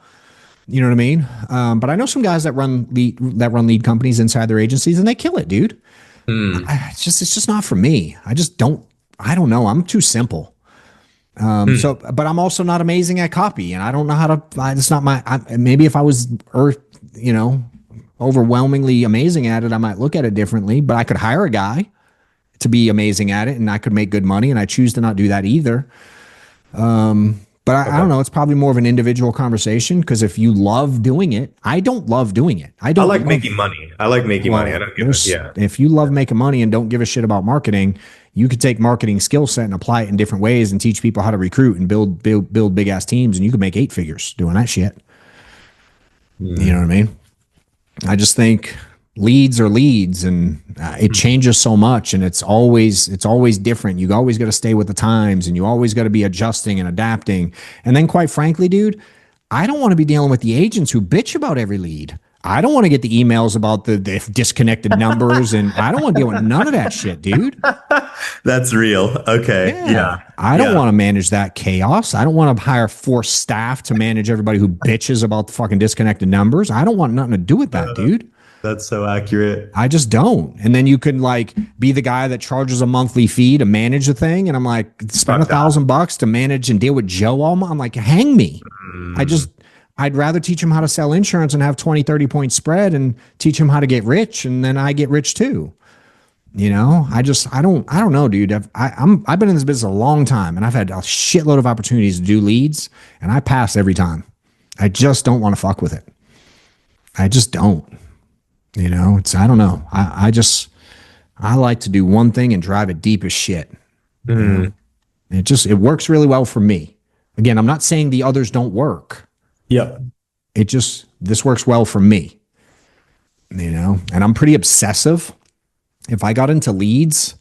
You know what I mean? But I know some guys that run lead companies inside their agencies and they kill it, dude. It's just not for me. I don't know. I'm too simple. But I'm also not amazing at copy and I don't know how to, it's not maybe if I was overwhelmingly amazing at it, I might look at it differently, but I could hire a guy to be amazing at it and I could make good money, and I choose to not do that either. But I don't know. It's probably more of an individual conversation, because if you love doing it, I don't love doing it. I like making money. I like making money. I don't give a shit. If you love making money and don't give a shit about marketing, you could take marketing skill set and apply it in different ways and teach people how to recruit and build big ass teams, and you could make 8 figures doing that shit. You know what I mean? I just think leads are leads, and it changes so much, and it's always different. You always got to stay with the times, and you always got to be adjusting and adapting. And then, quite frankly, dude, I don't want to be dealing with the agents who bitch about every lead. I don't want to get the emails about the disconnected numbers, and I don't want to deal with none of that shit, dude. That's real. Okay. Yeah. I don't want to manage that chaos. I don't want to hire 4 staff to manage everybody who bitches about the fucking disconnected numbers. I don't want nothing to do with that, dude. That's so accurate. I just don't. And then you could like be the guy that charges a monthly fee to manage the thing. And I'm like, spend $1,000 to manage and deal with Joe all month. I'm like, hang me. I'd rather teach him how to sell insurance and have 20, 30 point spread and teach him how to get rich. And then I get rich too. You know, I don't know, dude. I've been in this business a long time, and I've had a shitload of opportunities to do leads, and I pass every time. I just don't want to fuck with it. I just don't. You know, I don't know. I like to do one thing and drive it deep as shit. You know? It works really well for me. Again, I'm not saying the others don't work. Yep. This works well for me, you know, and I'm pretty obsessive. If I got into leads,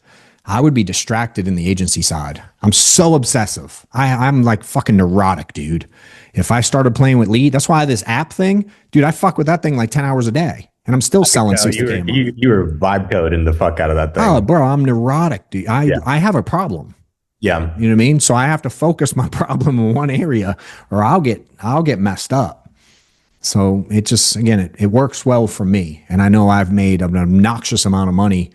I would be distracted in the agency side. I'm so obsessive. I'm like fucking neurotic, dude. If I started playing with lead, that's why this app thing, dude, I fuck with that thing like 10 hours a day. And I'm still selling 60K. You were vibe coding the fuck out of that thing. Oh, bro, I'm neurotic, dude. I have a problem. Yeah. You know what I mean? So I have to focus my problem in one area, or I'll get messed up. So it just, again, it works well for me. And I know I've made an obnoxious amount of money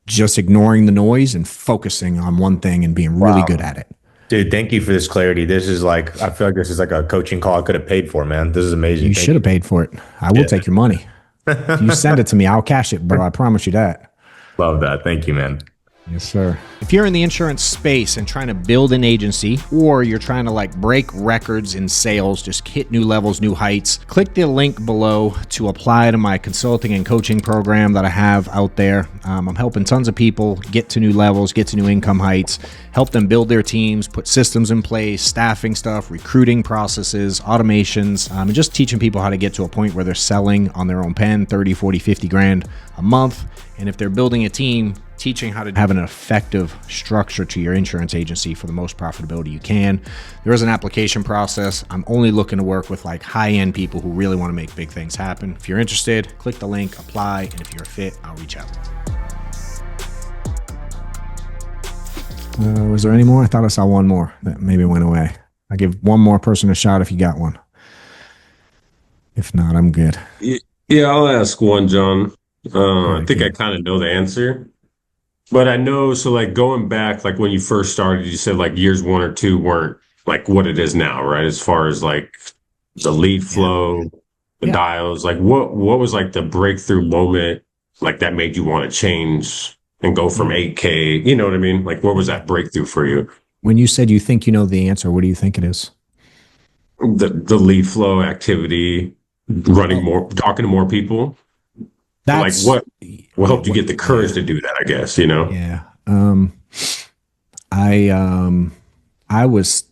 just ignoring the noise and focusing on one thing and being really good at it. Dude, thank you for this clarity. This is like, I feel like this is like a coaching call I could have paid for, man. This is amazing. You should have paid for it. I will take your money. If you send it to me, I'll cash it, bro. I promise you that. Love that. Thank you, man. Yes, sir. If you're in the insurance space and trying to build an agency, or you're trying to like break records in sales, just hit new levels, new heights, click the link below to apply to my consulting and coaching program that I have out there. I'm helping tons of people get to new levels, get to new income heights, help them build their teams, put systems in place, staffing stuff, recruiting processes, automations, and just teaching people how to get to a point where they're selling on their own pen, 30, 40, 50 grand a month. And if they're building a team, teaching how to have an effective structure to your insurance agency for the most profitability you can. There is an application process. I'm only looking to work with like high-end people who really want to make big things happen. If you're interested, click the link, apply, and if you're a fit, I'll reach out. Was there any more? I thought I saw one more that maybe went away. I'll give one more person a shot if you got one. If not, I'm good. Yeah, I'll ask one, John. I think I kind of know the answer. But I know, so like going back, like when you first started, you said like years 1 or 2 weren't like what it is now, right? As far as like the lead flow, the dials, like what was like the breakthrough moment like that made you want to change and go from 8K? You know what I mean? Like what was that breakthrough for you? When you said you think you know the answer, what do you think it is? The lead flow activity, running more, talking to more people. That's like what helped you get the courage to do that, I guess, you know? Yeah. I was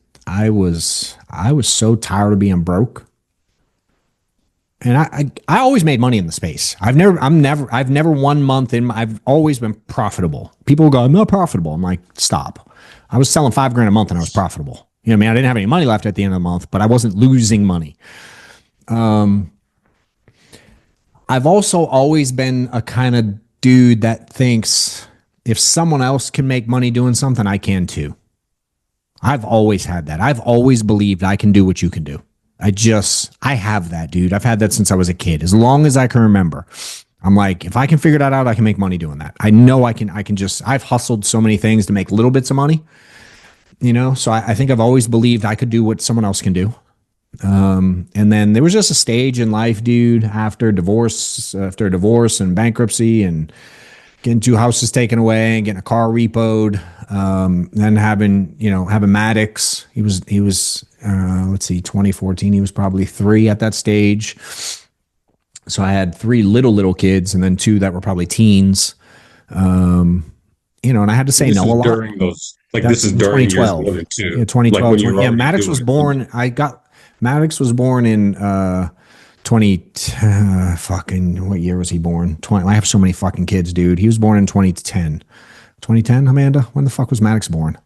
so tired of being broke. And I always made money in the space. I've never 1 month in, I've always been profitable. People go, I'm not profitable. I'm like, stop. I was selling $5 grand a month and I was profitable. You know what I mean? I didn't have any money left at the end of the month, but I wasn't losing money. I've also always been a kind of dude that thinks if someone else can make money doing something, I can too. I've always had that. I've always believed I can do what you can do. I have that, dude. I've had that since I was a kid. As long as I can remember. I'm like, if I can figure that out, I can make money doing that. I know I can I've hustled so many things to make little bits of money, you know? So I think I've always believed I could do what someone else can do. And then there was just a stage in life, dude, after divorce and bankruptcy and getting 2 houses taken away and getting a car repoed. Then having Maddox, he was, let's see, 2014, he was probably 3 at that stage. So I had 3 little kids and then 2 that were probably teens. And I had to say no a lot. During those, like this is during 2012. years 1 and 2. Yeah, 2012. Like yeah, Maddox was born. Maddox was born in 20 fucking, what year was he born? I have so many fucking kids, dude. He was born in 2010. 2010, Amanda? When the fuck was Maddox born?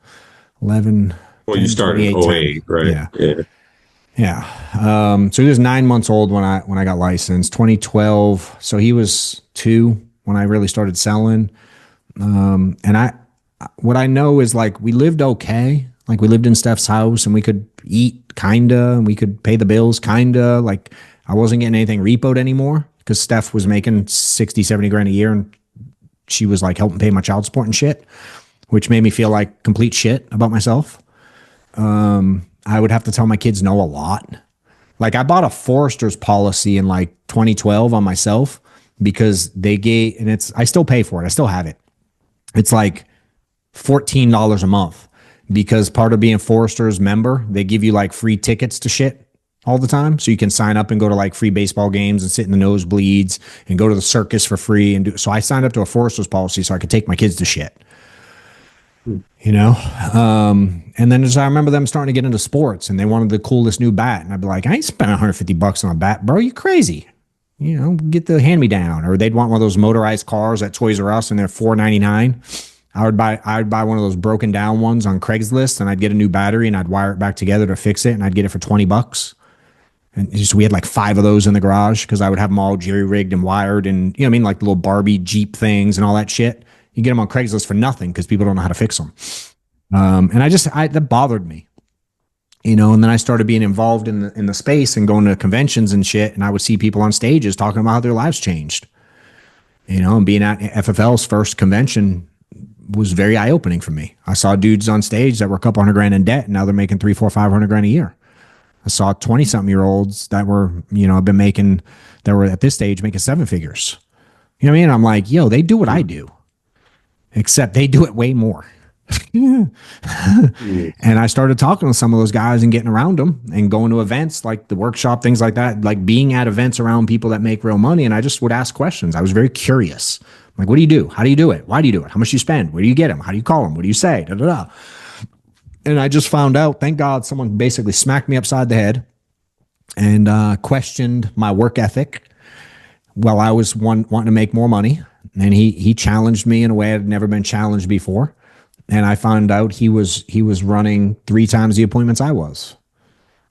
11. Well, you started in 08, right? Yeah. So he was 9 months old when I got licensed. 2012. So he was 2 when I really started selling. And what I know is like we lived okay. Like we lived in Steph's house and we could eat kinda, and we could pay the bills kinda. Like I wasn't getting anything repoed anymore because Steph was making 60, 70 grand a year and she was like helping pay my child support and shit, which made me feel like complete shit about myself. I would have to tell my kids no a lot. Like I bought a Forrester's policy in like 2012 on myself because they gave, and I still pay for it. I still have it. It's like $14 a month. Because part of being Forrester's member, they give you like free tickets to shit all the time. So you can sign up and go to like free baseball games and sit in the nosebleeds and go to the circus for free. So I signed up to a Forrester's policy so I could take my kids to shit. You know? And then I remember them starting to get into sports and they wanted the coolest new bat. And I'd be like, I ain't spending $150 on a bat, bro. You crazy. You know, get the hand-me-down. Or they'd want one of those motorized cars at Toys R Us and they're $4.99. I would buy one of those broken down ones on Craigslist and I'd get a new battery and I'd wire it back together to fix it and I'd get it for $20. And just, we had like 5 of those in the garage because I would have them all jerry rigged and wired and, you know what I mean? Like the little Barbie Jeep things and all that shit. You get them on Craigslist for nothing because people don't know how to fix them. And that bothered me, you know, and then I started being involved in the space and going to conventions and shit. And I would see people on stages talking about how their lives changed, you know, and being at FFL's first convention was very eye-opening for me. I saw dudes on stage that were a couple $100 grand in debt and now they're making $300, $400, $500 grand a year. I saw 20-something-year-olds that were, you know, that were at this stage making 7 figures. You know what I mean? I'm like, yo, they do what I do. except they do it way more. And I started talking to some of those guys and getting around them and going to events like the workshop, things like that, like being at events around people that make real money. And I just would ask questions. I was very curious. Like, what do you do? How do you do it? Why do you do it? How much do you spend? Where do you get them? How do you call them? What do you say? Da, da, da. And I just found out, thank God, someone basically smacked me upside the head and questioned my work ethic while I was wanting to make more money. And he challenged me in a way I'd never been challenged before. And I found out he was running 3 times the appointments I was.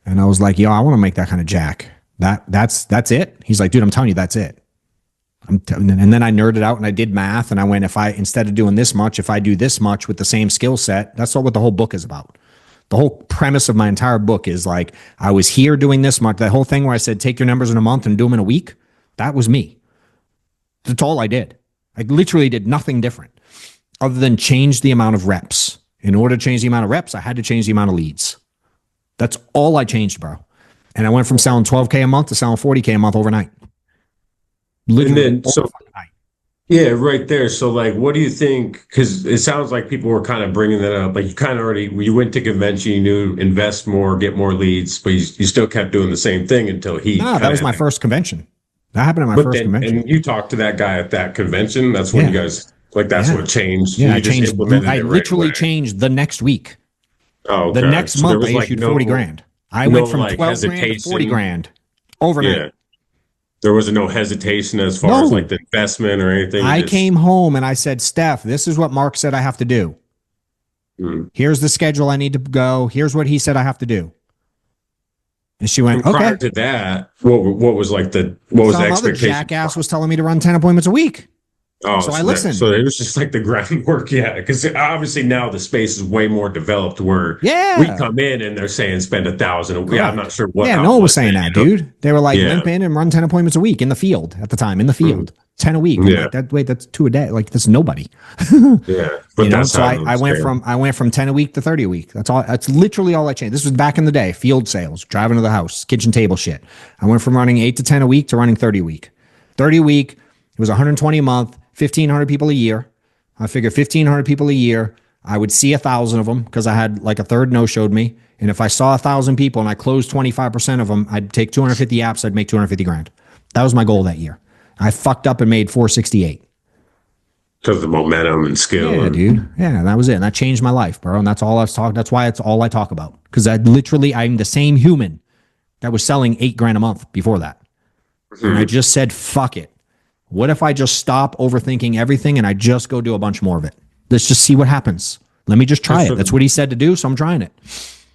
And I was like, yo, I want to make that kind of jack. That's it. He's like, dude, I'm telling you, that's it. And then I nerded out and I did math and I went, instead of doing this much, if I do this much with the same skill set, that's all what the whole book is about. The whole premise of my entire book is like, I was here doing this much. That whole thing where I said, take your numbers in a month and do them in a week. That was me. That's all I did. I literally did nothing different other than change the amount of reps. In order to change the amount of reps, I had to change the amount of leads. That's all I changed, bro. And I went from selling 12K a month to selling 40K a month overnight. Literally. And then, yeah, right there. So, like, what do you think? Because it sounds like people were kind of bringing that up. Like, you kind of you went to convention, you knew invest more, get more leads, but you still kept doing the same thing until he. No, that was my first convention. That happened at my first convention. And you talked to that guy at that convention. That's when you guys, like, that's what changed. Yeah, I changed. I literally changed the next week. Oh, okay. The next month, I issued 40 grand. I went from 12 grand to 40 grand overnight. Yeah. There was no hesitation as far as like the investment or anything. I came home and I said, Steph, this is what Mark said I have to do. Here's the schedule I need to go. Here's what he said I have to do. And she went, okay. Prior to that, what was like the expectation? Other jackass was telling me to run 10 appointments a week. Oh, so I listened. So it was just like the groundwork, yeah. Because obviously now the space is way more developed where we come in and they're saying spend 1,000 a week. I'm not sure what. Yeah, no one was saying that, dude. They were like, limp in and run 10 appointments a week in the field at the time, in the field. 10 a week. Yeah. Like, that's 2 a day. Like, that's nobody. Yeah. But that's so I went from 10 a week to 30 a week. That's all. That's literally all I changed. This was back in the day, field sales, driving to the house, kitchen table shit. I went from running 8 to 10 a week to running 30 a week. 30 a week, it was 120 a month. 1,500 people a year. I figured 1,500 people a year. I would see 1,000 of them because I had like a third no-showed me. And if I saw 1,000 people and I closed 25% of them, I'd take 250 apps. I'd make 250 grand. That was my goal that year. I fucked up and made 468. Because of the momentum and skill. Yeah, dude. Yeah, that was it. And that changed my life, bro. And that's all I was talking. That's why it's all I talk about. Because I'm the same human that was selling 8 grand a month before that. And I just said, fuck it. What if I just stop overthinking everything and I just go do a bunch more of it? Let's just see what happens. Let me just try it. That's what he said to do, so I'm trying it.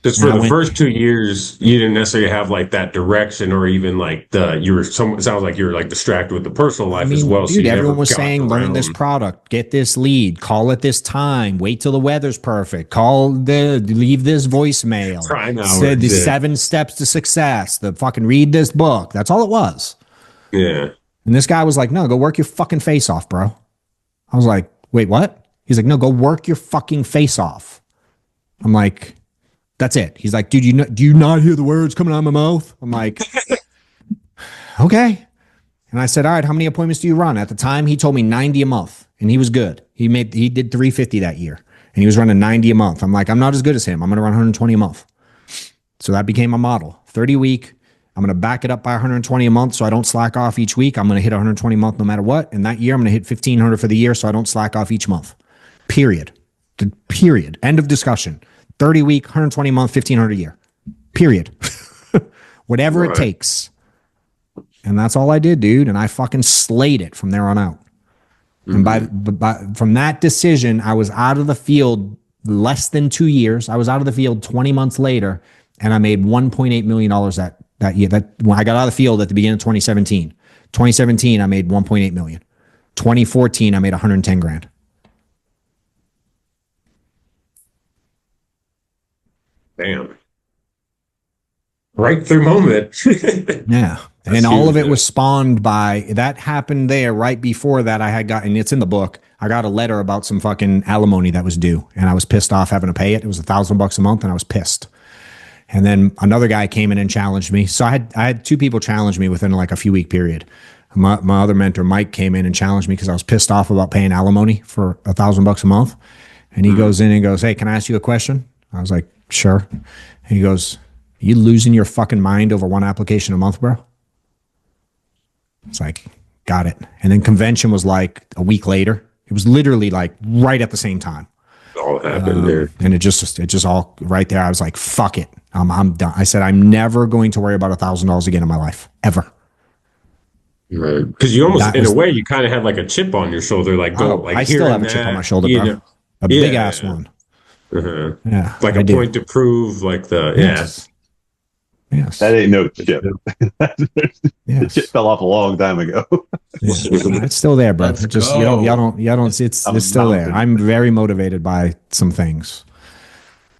Because for the first 2 years, you didn't necessarily have like that direction or even like it sounds like you were like distracted with the personal life as well. Dude, so everyone was saying, learn this product, get this lead, call it this time, wait till the weather's perfect, leave this voicemail. Said the 7 steps to success, read this book. That's all it was. Yeah. And this guy was like, no, go work your fucking face off, bro. I was like, wait, what? He's like, no, go work your fucking face off. I'm like, that's it. He's like, dude, do you not hear the words coming out of my mouth? I'm like, okay. And I said, all right, how many appointments do you run? At the time, he told me 90 a month, and he was good. He did 350 that year, and he was running 90 a month. I'm like, I'm not as good as him. I'm going to run 120 a month. So that became my model. 30 a week. I'm going to back it up by 120 a month so I don't slack off each week. I'm going to hit 120 a month no matter what. And that year, I'm going to hit 1,500 for the year so I don't slack off each month. Period. End of discussion. 30 a week, 120 a month, 1,500 a year. Period. Whatever it takes. And that's all I did, dude. And I fucking slayed it from there on out. And from that decision, I was out of the field less than 2 years. I was out of the field 20 months later, and I made $1.8 million that year. That when I got out of the field at the beginning of 2017. 2017, I made 1.8 million. 2014, I made 110 grand. Damn. Breakthrough moment. Yeah. And all of it was spawned by that happened there right before that. I had gotten, it's in the book. I got a letter about some fucking alimony that was due, and I was pissed off having to pay it. It was $1,000 a month, and I was pissed. And then another guy came in and challenged me. So I had 2 people challenge me within like a few week period. My other mentor, Mike, came in and challenged me because I was pissed off about paying alimony for $1,000 a month. And he goes in and goes, "Hey, can I ask you a question?" I was like, "Sure." And he goes, "You losing your fucking mind over one application a month, bro?" It's like, got it. And then convention was like a week later. It was literally like right at the same time. All happened there. And it just all right there. I was like, fuck it. I'm done. I said, I'm never going to worry about $1,000 again in my life, ever. Right. Because you almost, in a way, you kind of had like a chip on your shoulder, like I still have a chip on my shoulder, bro. A big ass one. Uh-huh. Yeah. Like a point to prove, like Yes. That ain't no chip. The chip fell off a long time ago. It's still there, bro. It's just y'all don't see it's still there. I'm very motivated by some things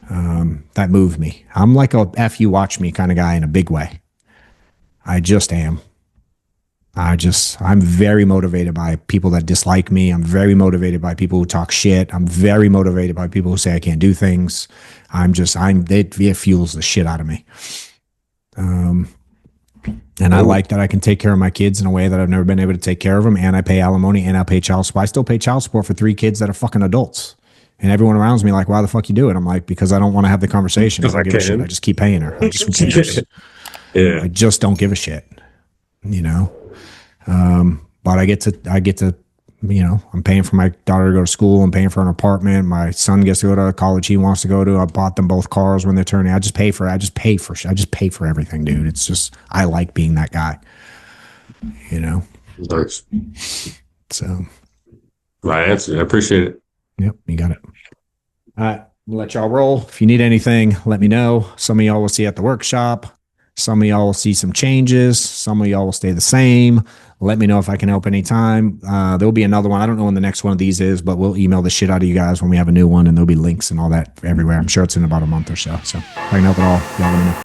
that move me. I'm like a F you watch me kind of guy in a big way. I just am. I'm very motivated by people that dislike me. I'm very motivated by people who talk shit. I'm very motivated by people who say I can't do things. It fuels the shit out of me. And I like that I can take care of my kids in a way that I've never been able to take care of them. And I pay alimony and I pay child support. I still pay child support for 3 kids that are fucking adults. And everyone around me like, why the fuck you do it? I'm like, because I don't want to have the conversation. I don't give a shit. I just keep paying her. I just, who cares? Yeah. I just don't give a shit, you know? But I get to, you know, I'm paying for my daughter to go to school. I'm paying for an apartment. My son gets to go to a college he wants to go to. I bought them both cars when they're turning. I just pay for everything, dude. It's just, I like being that guy, you know? Nice. So. Right answer. I appreciate it. Yep. You got it. All right. We'll let y'all roll. If you need anything, let me know. Some of y'all will see at the workshop. Some of y'all will see some changes. Some of y'all will stay the same. Let me know if I can help anytime. There'll be another one. I don't know when the next one of these is, but we'll email the shit out of you guys when we have a new one, and there'll be links and all that everywhere. I'm sure it's in about a month or so. So if I can help at all, y'all let me know.